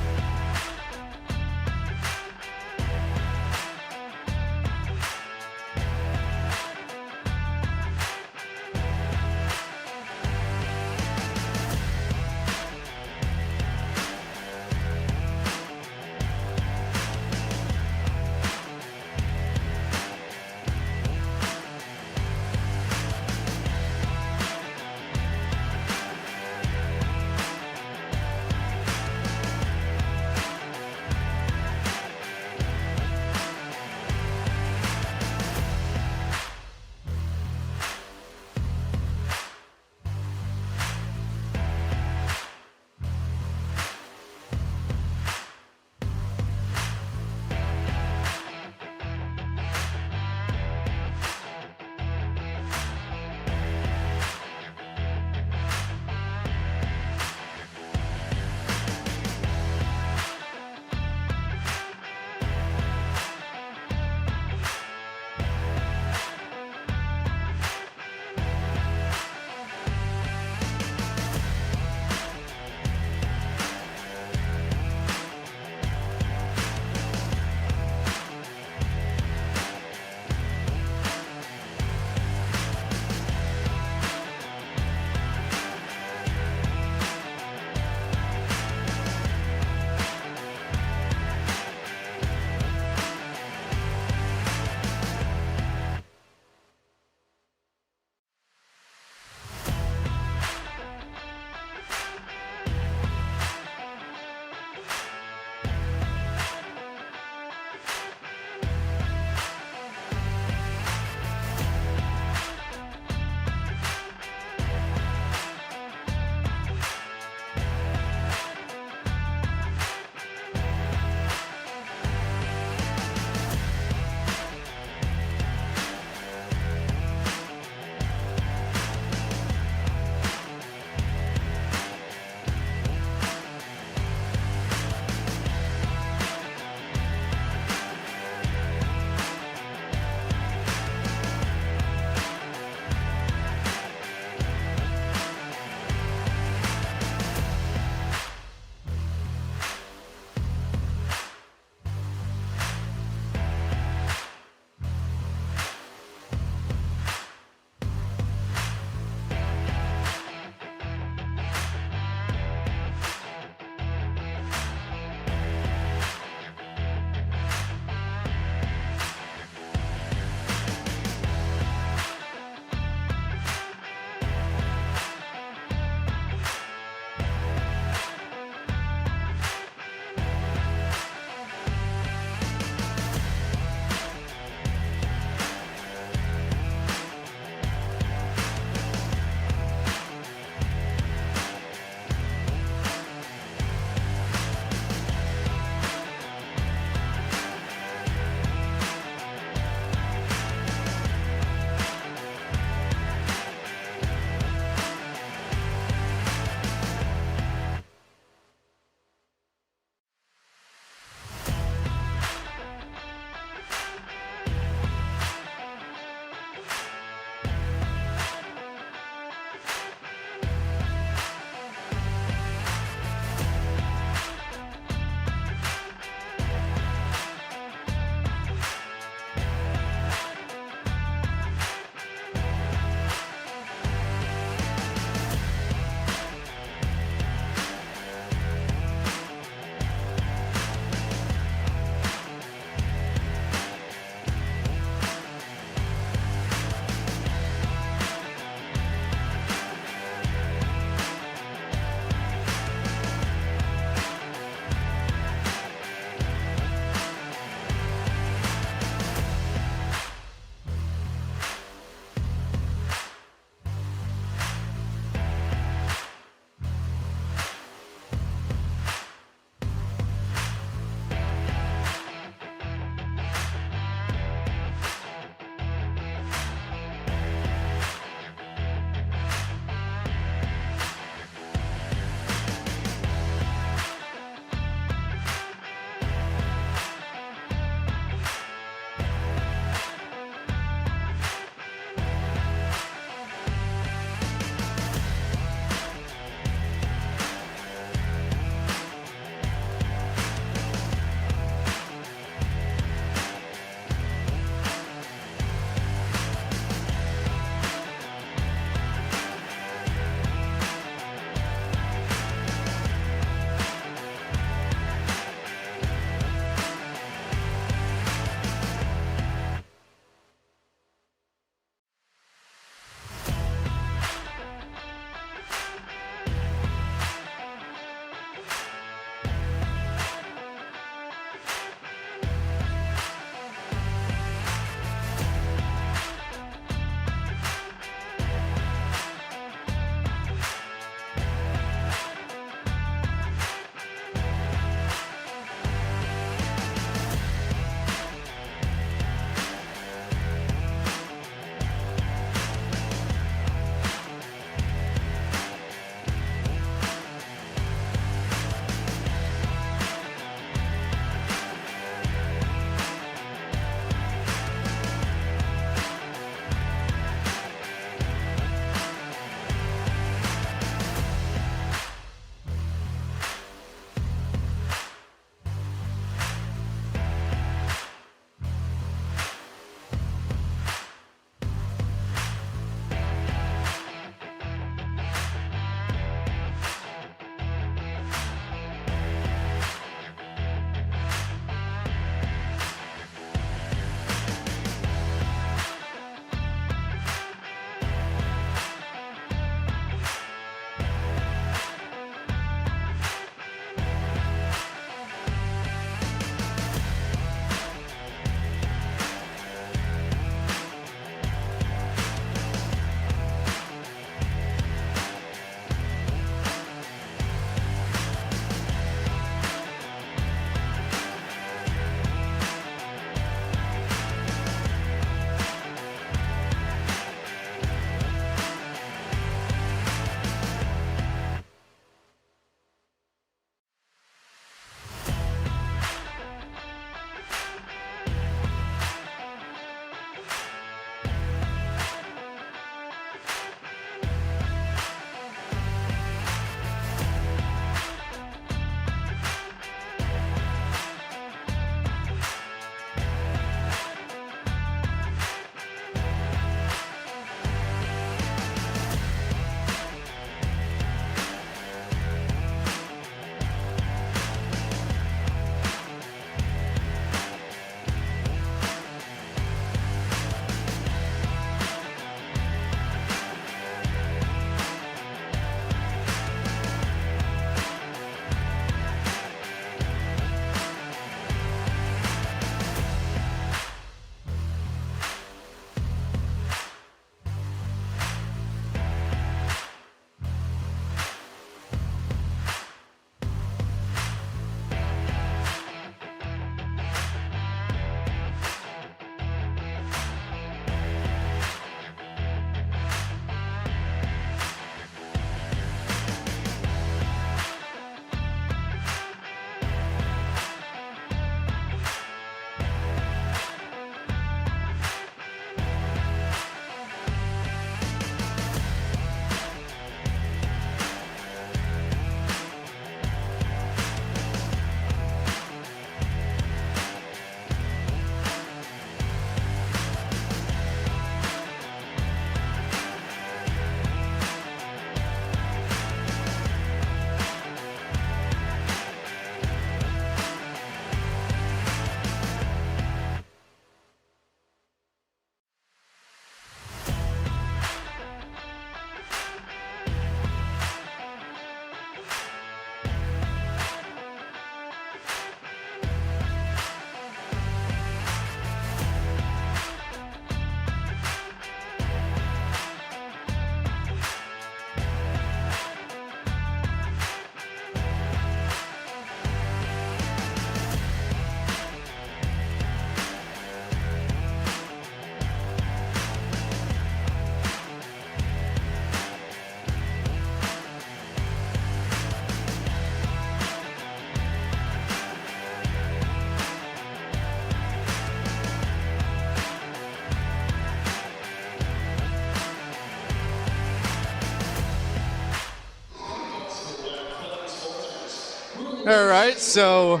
All right, so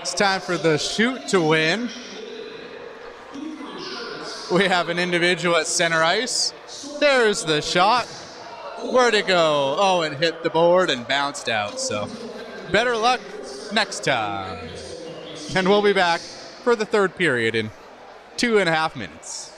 it's time for the shoot to win. We have an individual at center ice. There's the shot. Where'd it go? Oh, it hit the board and bounced out. So better luck next time. And we'll be back for the third period in 2.5 minutes.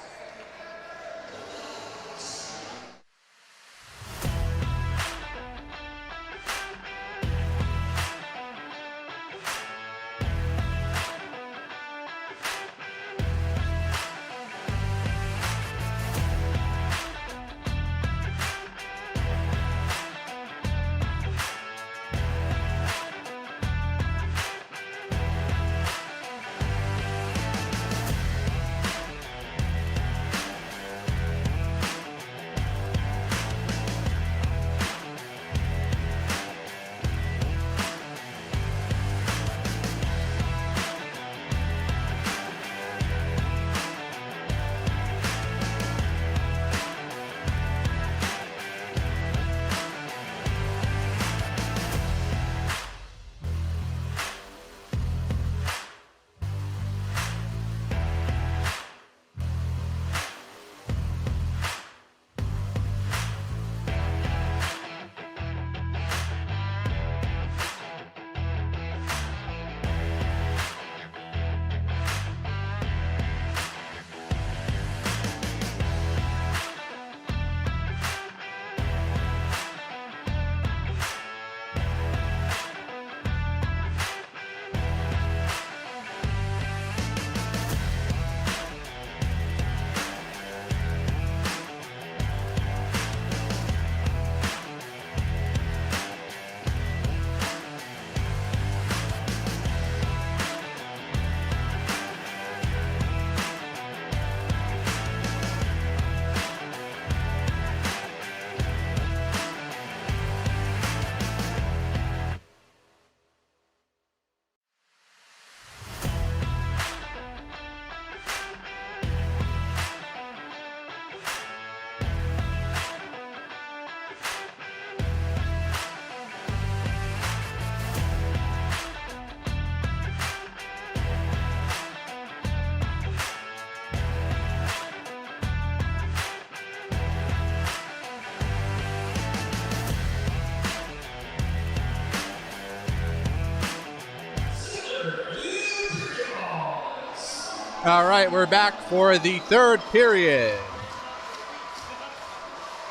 All right, we're back for the third period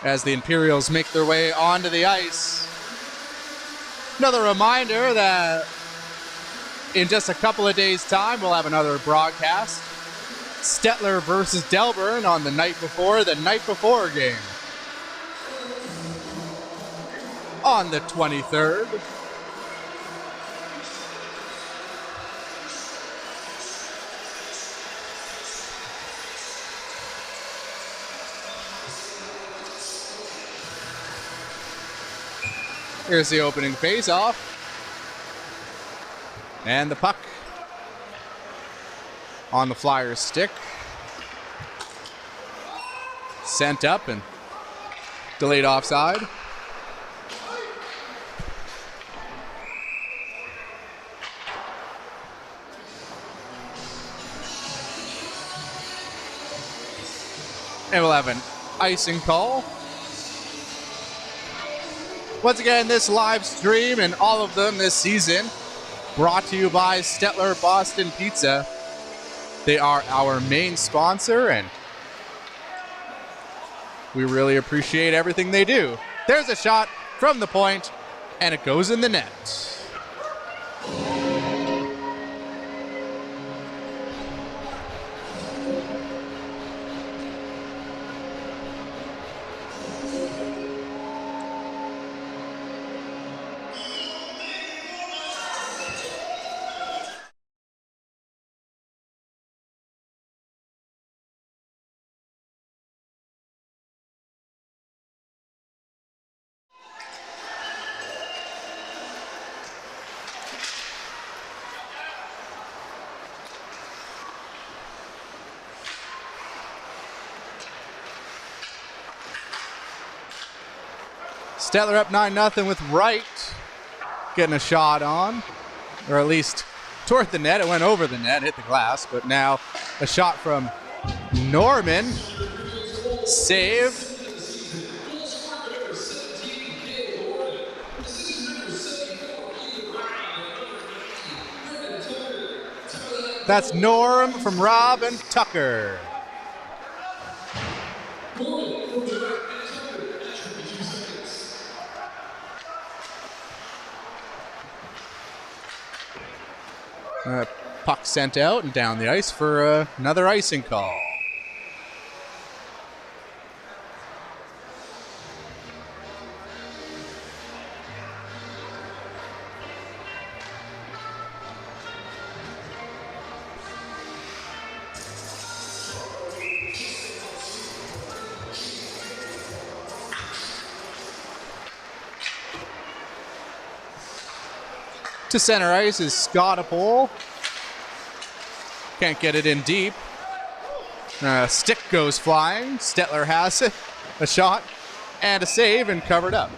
as the Imperials make their way onto the ice. Another reminder that in just a couple of days' time, we'll have another broadcast. Stettler versus Delburn on the night before game. On the 23rd. Here's the opening face-off. And the puck on the Flyers' stick. Sent up and delayed offside. And we'll have an icing call. Once again, this live stream and all of them this season brought to you by Stettler Boston Pizza. They are our main sponsor, and we really appreciate everything they do. There's a shot from the point, and it goes in the net. Stettler up 9-0 with Wright getting a shot on. or at least toward the net. It went over the net, hit the glass, but now a shot from Norman. Save. That's Norm from Rob and Tucker. Puck sent out and down the ice for another icing call. To center ice is Scott Apole. Can't get it in deep. Stick goes flying. Stettler has it. A shot and a save and covered up.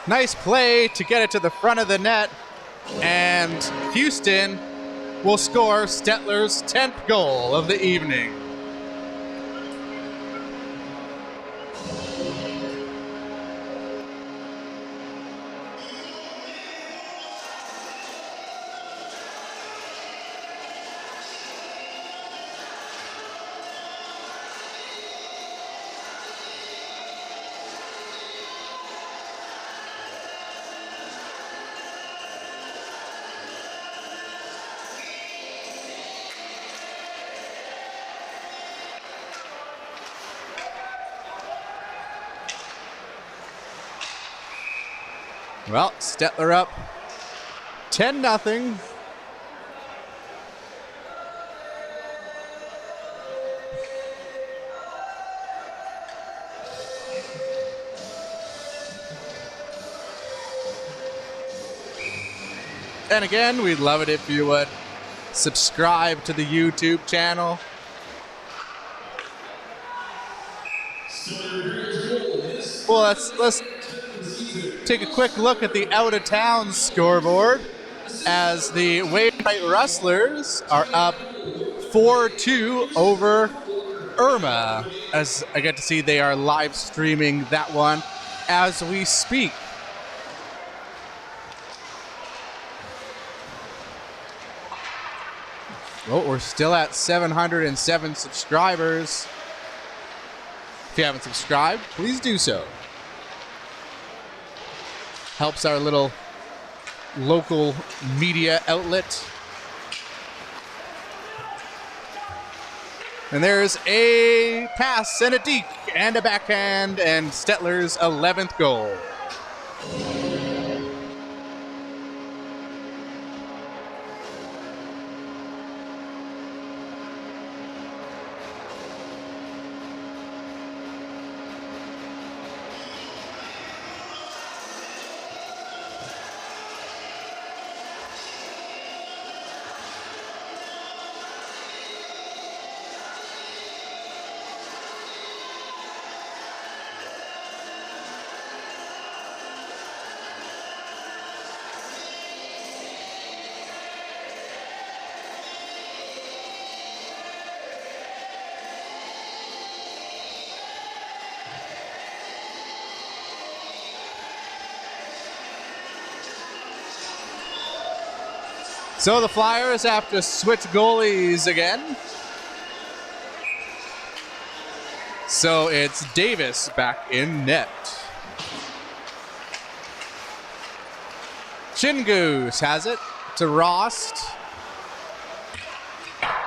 Nice play to get it to the front of the net, and Houston will score Stettler's 10th goal of the evening. Well, Stettler up 10-0. And again, we'd love it if you would subscribe to the YouTube channel. Well, let's take a quick look at the out-of-town scoreboard as the Wainwright Rustlers are up 4-2 over Irma. As I get to see, they are live streaming that one as we speak. Well, we're still at 707 subscribers. If you haven't subscribed, please do so. Helps our little local media outlet. And there's a pass and a deke and a backhand and Stettler's 11th goal. So the Flyers have to switch goalies again. So it's Davis back in net. Chingoose has it to Rost.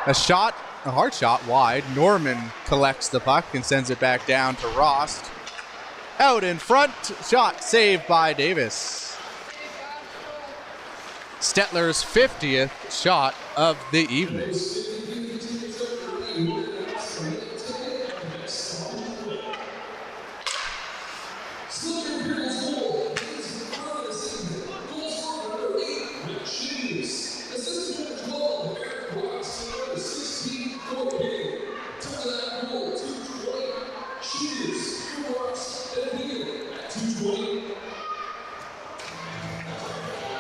A hard shot wide. Norman collects the puck and sends it back down to Rost. Out in front, shot saved by Davis. Stettler's 50th shot of the evening.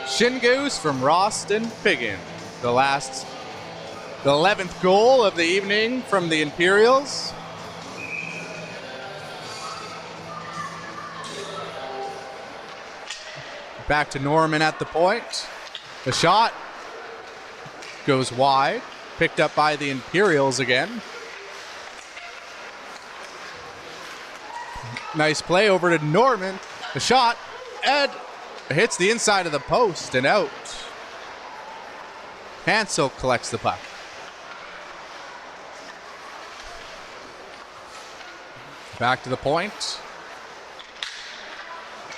Shin Goose from Roston Piggin. The 11th goal of the evening from the Imperials. Back to Norman at the point. The shot goes wide. Picked up by the Imperials again. Nice play over to Norman. The shot, and hits the inside of the post and out. Hansel collects the puck. Back to the point.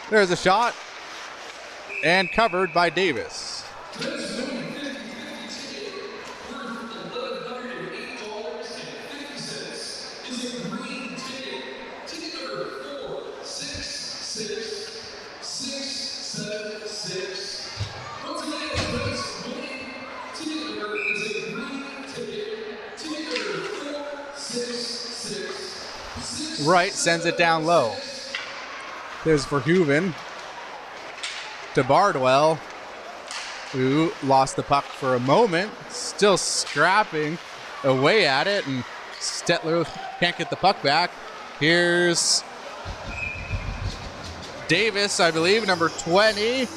There's a shot, and covered by Davis. Right, sends it down low. There's Verhoeven to Bardwell, who lost the puck for a moment. Still scrapping away at it, and Stettler can't get the puck back. Here's Davis, I believe, number 20.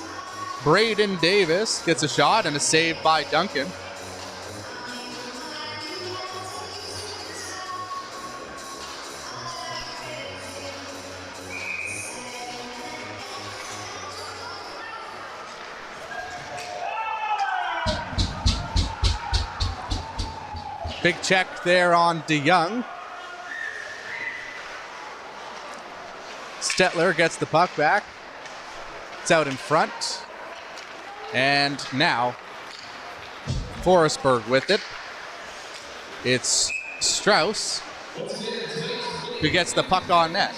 Braden Davis gets a shot and a save by Duncan. Big check there on DeYoung. Stettler gets the puck back. It's out in front. And now Forestburg with it. It's Strauss who gets the puck on net.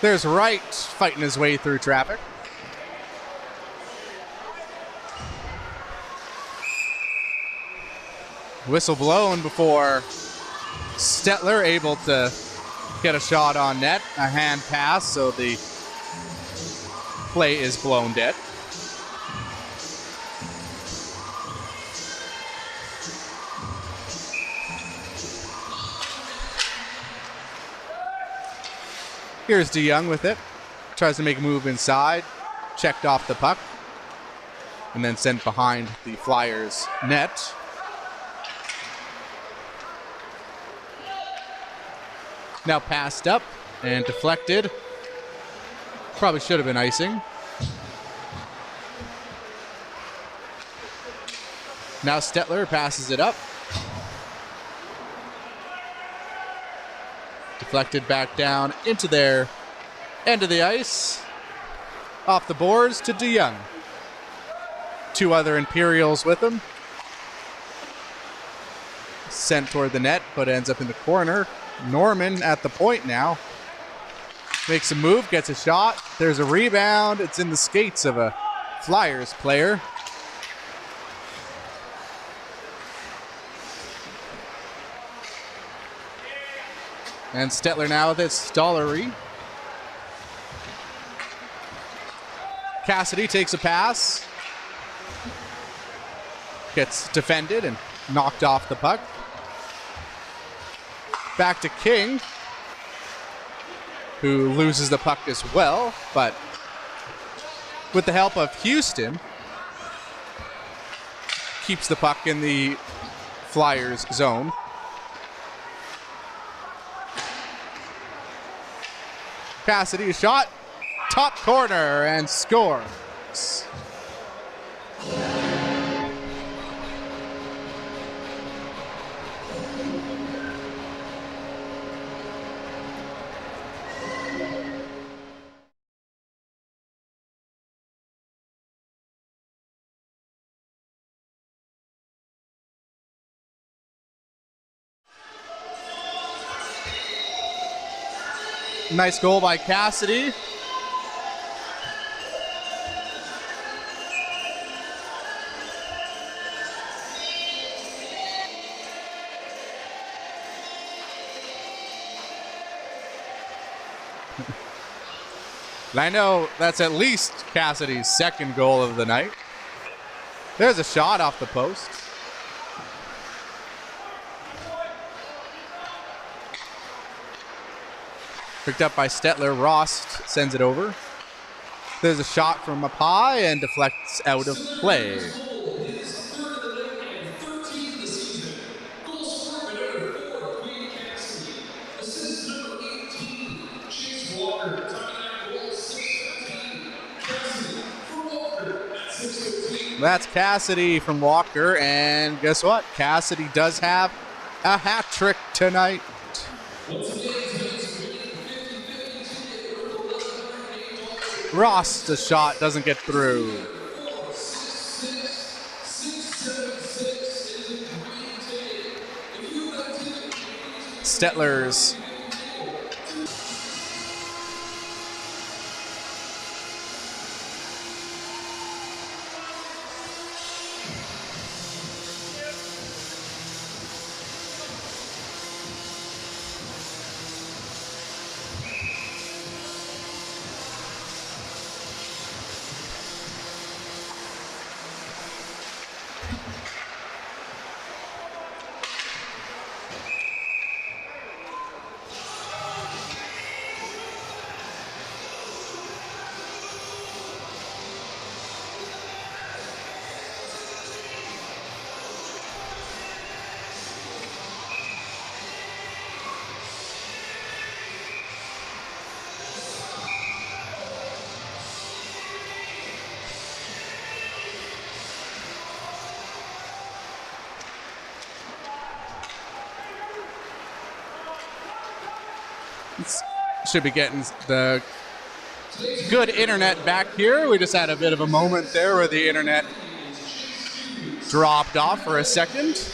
There's Wright fighting his way through traffic. Whistle blown before Stettler able to get a shot on net. A hand pass, so the play is blown dead. Here's DeYoung with it. Tries to make a move inside. Checked off the puck. And then sent behind the Flyers' net. Now passed up and deflected. Probably should have been icing. Now Stettler passes it up. Deflected back down into their end of the ice. Off the boards to DeYoung. Two other Imperials with him. Sent toward the net, but ends up in the corner. Norman at the point now. Makes a move, gets a shot. There's a rebound. It's in the skates of a Flyers player. And Stettler now with it. Stollery. Cassidy takes a pass. Gets defended and knocked off the puck. Back to King, who loses the puck as well, but with the help of Houston, keeps the puck in the Flyers zone. Cassidy, a shot, top corner, and scores. Nice goal by Cassidy. And I know that's at least Cassidy's second goal of the night. There's a shot off the post. Picked up by Stettler. Rost sends it over. There's a shot from up high and deflects out of play. That's Cassidy from Walker, and guess what? Cassidy does have a hat trick tonight. Ross, the shot doesn't get through. Stettler's. Should be getting the good internet back here. We just had a bit of a moment there where the internet dropped off for a second.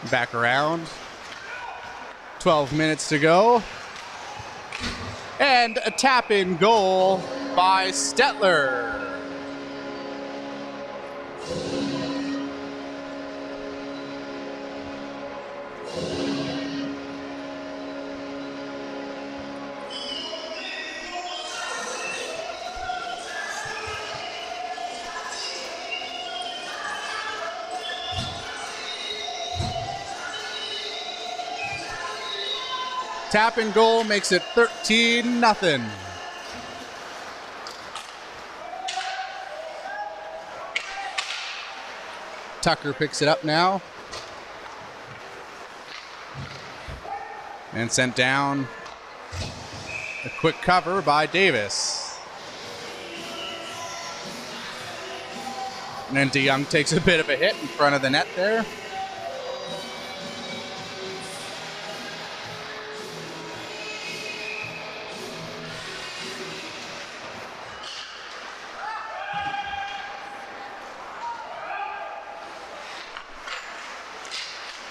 Back around. 12 minutes to go. And a tap-in goal by Stettler. Tap and goal makes it 13-0. Tucker picks it up now. And sent down. A quick cover by Davis. And then DeYoung takes a bit of a hit in front of the net there.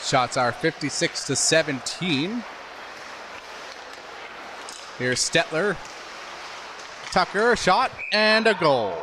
Shots are 56-17. Here's Stettler. Tucker, a shot and a goal.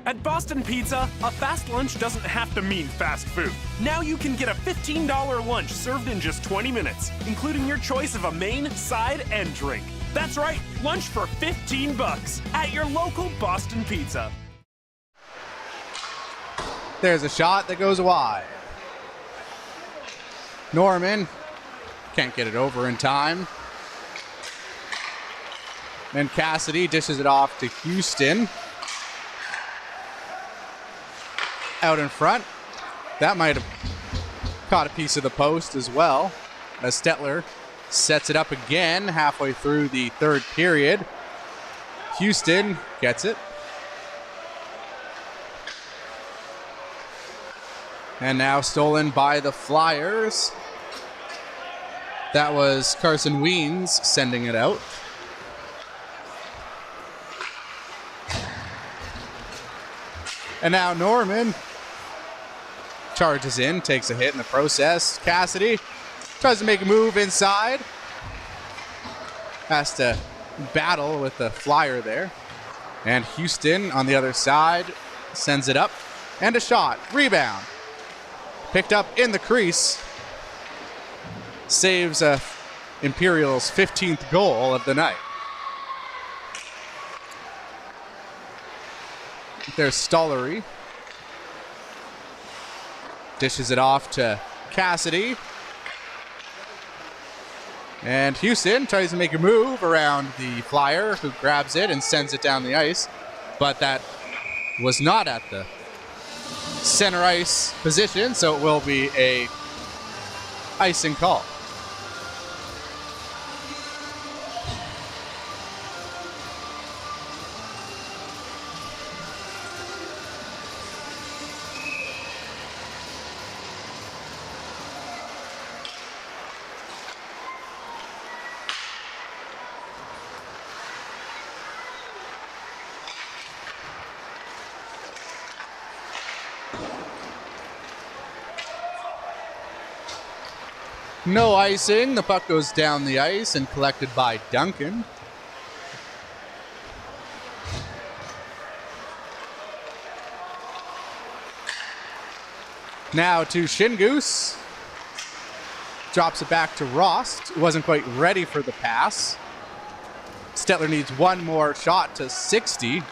At Boston Pizza, a fast lunch doesn't have to mean fast food. Now you can get a $15 lunch served in just 20 minutes, including your choice of a main, side, and drink. That's right, lunch for 15 bucks at your local Boston Pizza. There's a shot that goes wide. Norman can't get it over in time. And Cassidy dishes it off to Houston. Out in front. That might have caught a piece of the post as well, as Stettler sets it up again halfway through the third period. Houston gets it. And now stolen by the Flyers. That was Carson Weens sending it out. And now Norman charges in, takes a hit in the process. Cassidy tries to make a move inside. Has to battle with the Flyer there. And Houston on the other side sends it up. And a shot. Rebound. Picked up in the crease. Saves Imperials' 15th goal of the night. There's Stollery. Dishes it off to Cassidy. And Houston tries to make a move around the Flyer, who grabs it and sends it down the ice. But that was not at the center ice position, so it will be a icing call. No icing. The puck goes down the ice and collected by Duncan. Now to Shingoose. Drops it back to Rost. Wasn't quite ready for the pass. Stettler needs one more shot to 60.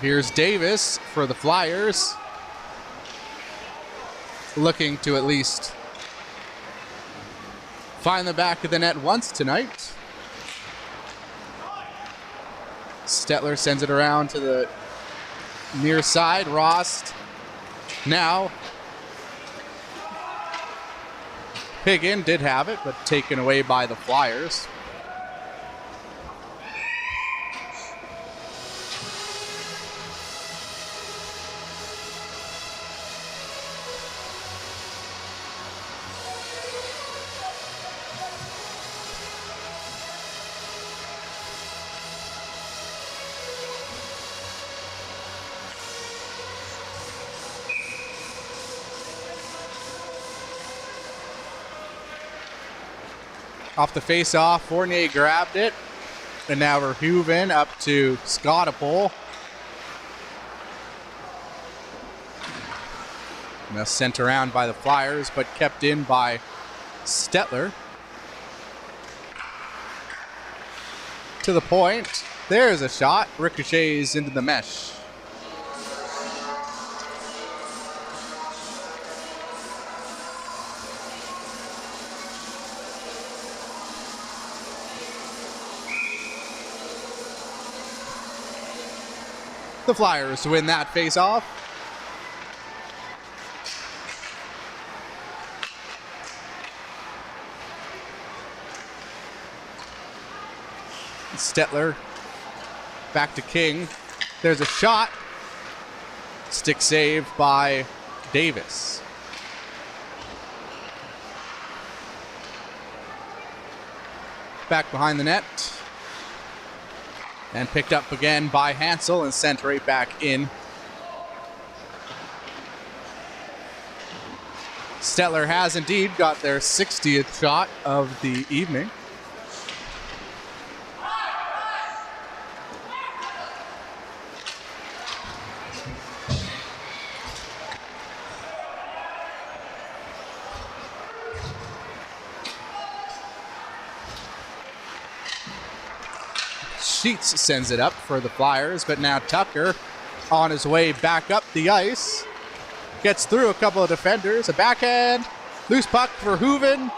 Here's Davis for the Flyers. Looking to at least find the back of the net once tonight. Stettler sends it around to the near side. Rost now. Higgin did have it, but taken away by the Flyers. Off the face-off, Fournier grabbed it. And now Verhoeven up to Scottapole. Now sent around by the Flyers, but kept in by Stettler. To the point. There's a shot. Ricochets into the mesh. The Flyers win that face-off. Stettler back to King. There's a shot. Stick save by Davis. Back behind the net. And picked up again by Hansel and sent right back in. Stettler has indeed got their 60th shot of the evening. Sheets sends it up for the Flyers, but now Tucker on his way back up the ice. Gets through a couple of defenders. A backhand. Loose puck for Hooven.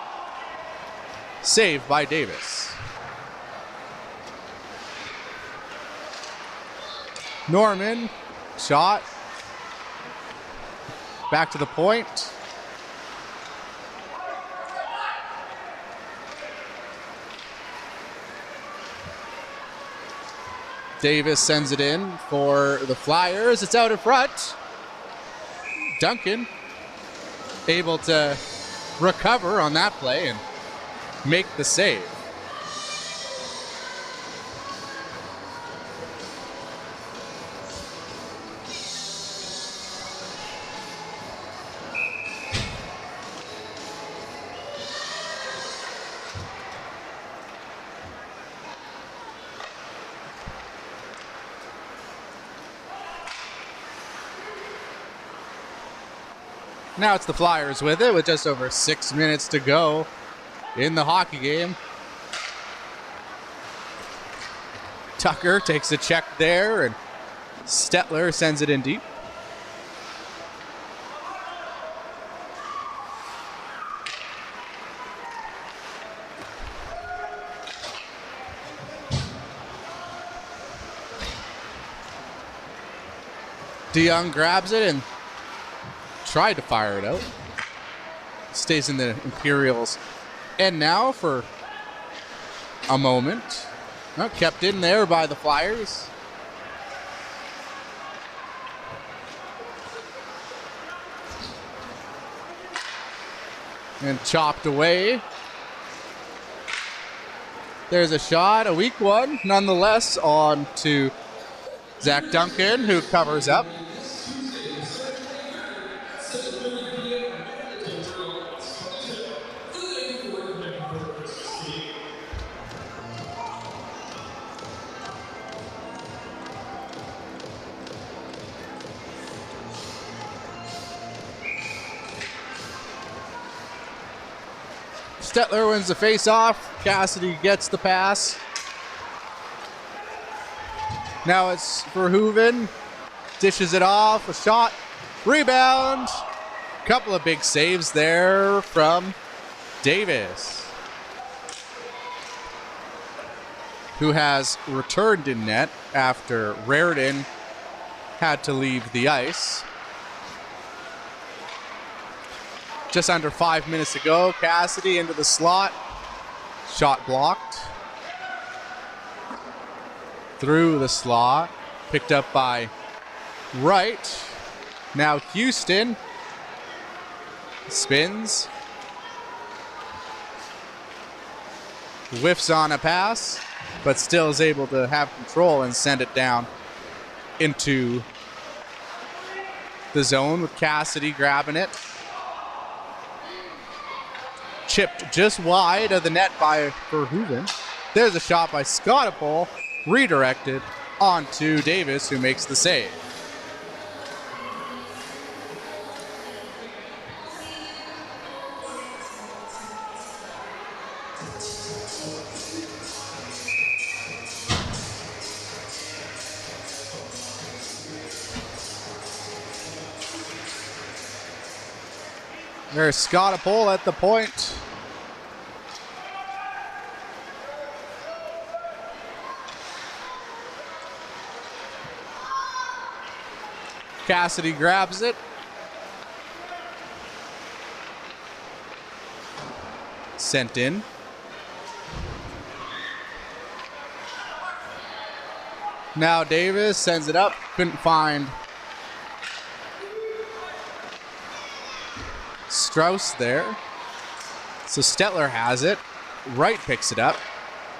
Saved by Davis. Norman. Shot. Back to the point. Davis sends it in for the Flyers. It's out in front. Duncan able to recover on that play and make the save. Now it's the Flyers with it with just over 6 minutes to go in the hockey game. Tucker takes a check there, and Stettler sends it in deep. DeYoung grabs it and tried to fire it out. Stays in the Imperials. And now for a moment. Oh, kept in there by the Flyers. And chopped away. There's a shot, a weak one, nonetheless, on to Zach Duncan, who covers up. Stettler wins the face-off. Cassidy gets the pass. Now it's for Hooven. Dishes it off. A shot. Rebound. Couple of big saves there from Davis, who has returned in net after Raritan had to leave the ice. Just under 5 minutes to go. Cassidy into the slot. Shot blocked. Through the slot. Picked up by Wright. Now Houston. Spins. Whiffs on a pass, but still is able to have control and send it down into the zone with Cassidy grabbing it. Chipped just wide of the net by Verhoeven. There's a shot by Scottapole, redirected onto Davis, who makes the save. There's Scottapole at the point. Cassidy grabs it. Sent in. Now Davis sends it up. Couldn't find Strauss there. So Stettler has it. Wright picks it up.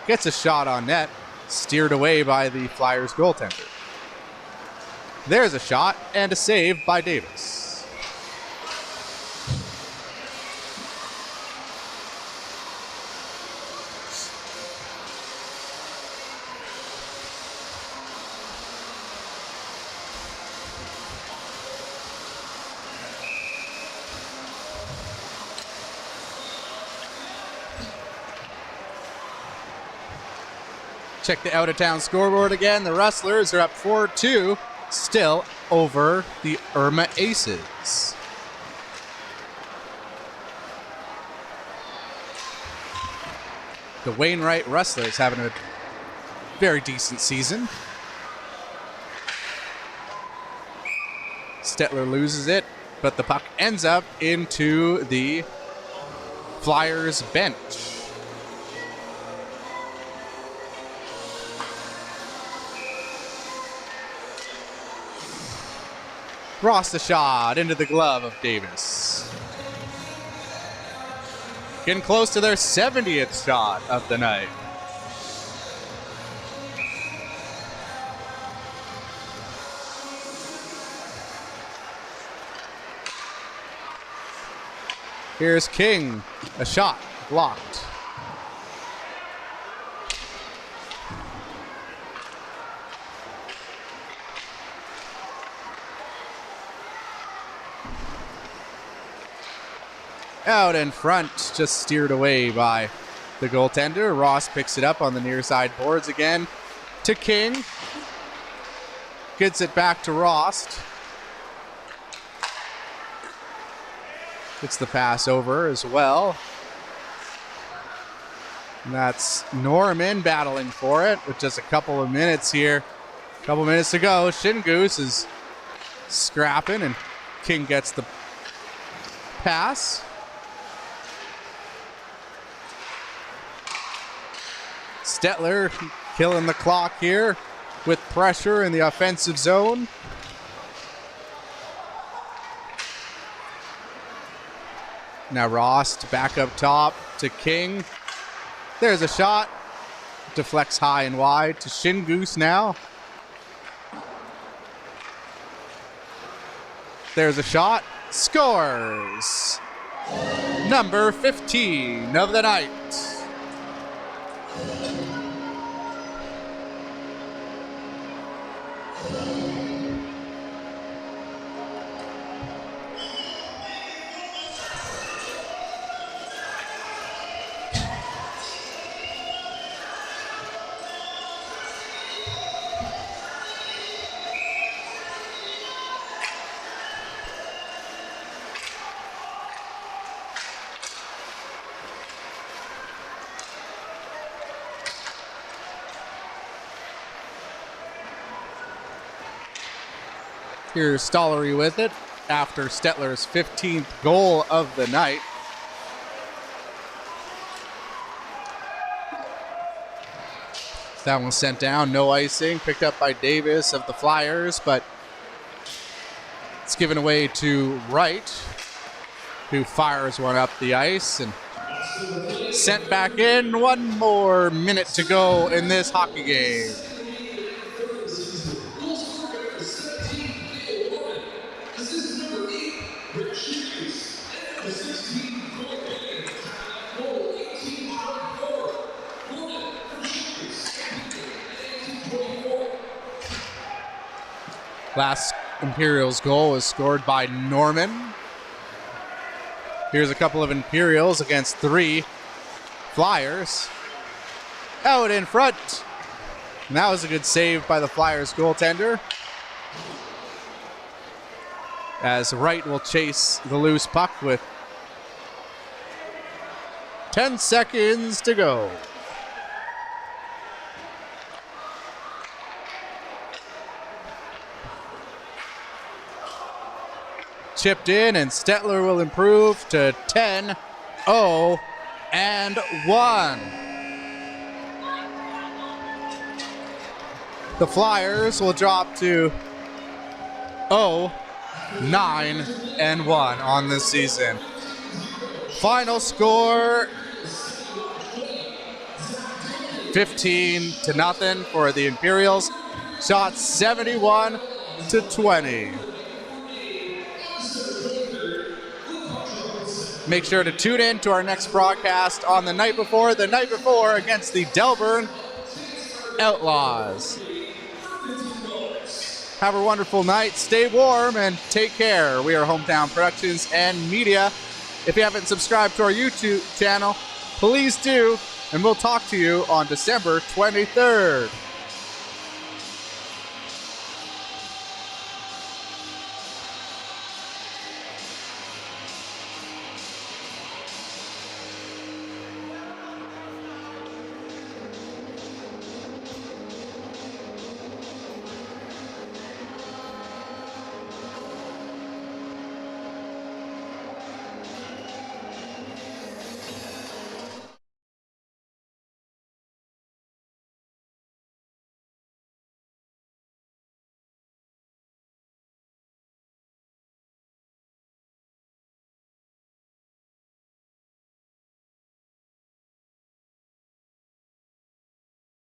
Gets a shot on net. Steered away by the Flyers goaltender. There's a shot and a save by Davis. Check the out-of-town scoreboard again. The Rustlers are up 4-2, still over the Irma Aces. The Wainwright Rustlers having a very decent season. Stettler loses it, but the puck ends up into the Flyers bench. Ross the shot into the glove of Davis. Getting close to their 70th shot of the night. Here's King, a shot blocked. Out in front, just steered away by the goaltender. Ross picks it up on the near side boards again to King. Gets it back to Rost. Gets the pass over as well. And that's Norman battling for it with just a couple of minutes here. A couple minutes to go. Shingoose is scrapping and King gets the pass. Stettler killing the clock here with pressure in the offensive zone. Now Rost back up top to King. There's a shot. Deflects high and wide to Shingoose now. There's a shot. Scores. Number 15 of the night. Here's Stollery with it after Stettler's 15th goal of the night. That one sent down, no icing, picked up by Davis of the Flyers, but it's given away to Wright, who fires one up the ice and sent back in. One more minute to go in this hockey game. Last Imperials goal was scored by Norman. Here's a couple of Imperials against 3 Flyers. Out in front. And that was a good save by the Flyers goaltender. As Wright will chase the loose puck with 10 seconds to go. Chipped in, and Stettler will improve to 10-0-1. The Flyers will drop to 0-9-1 on this season. Final score 15-0 for the Imperials. Shots 71-20. Make sure to tune in to our next broadcast on the night before against the Delburn Outlaws. Have a wonderful night, stay warm, and take care. We are Hometown Productions and Media. If you haven't subscribed to our YouTube channel, please do. and we'll talk to you on December 23rd.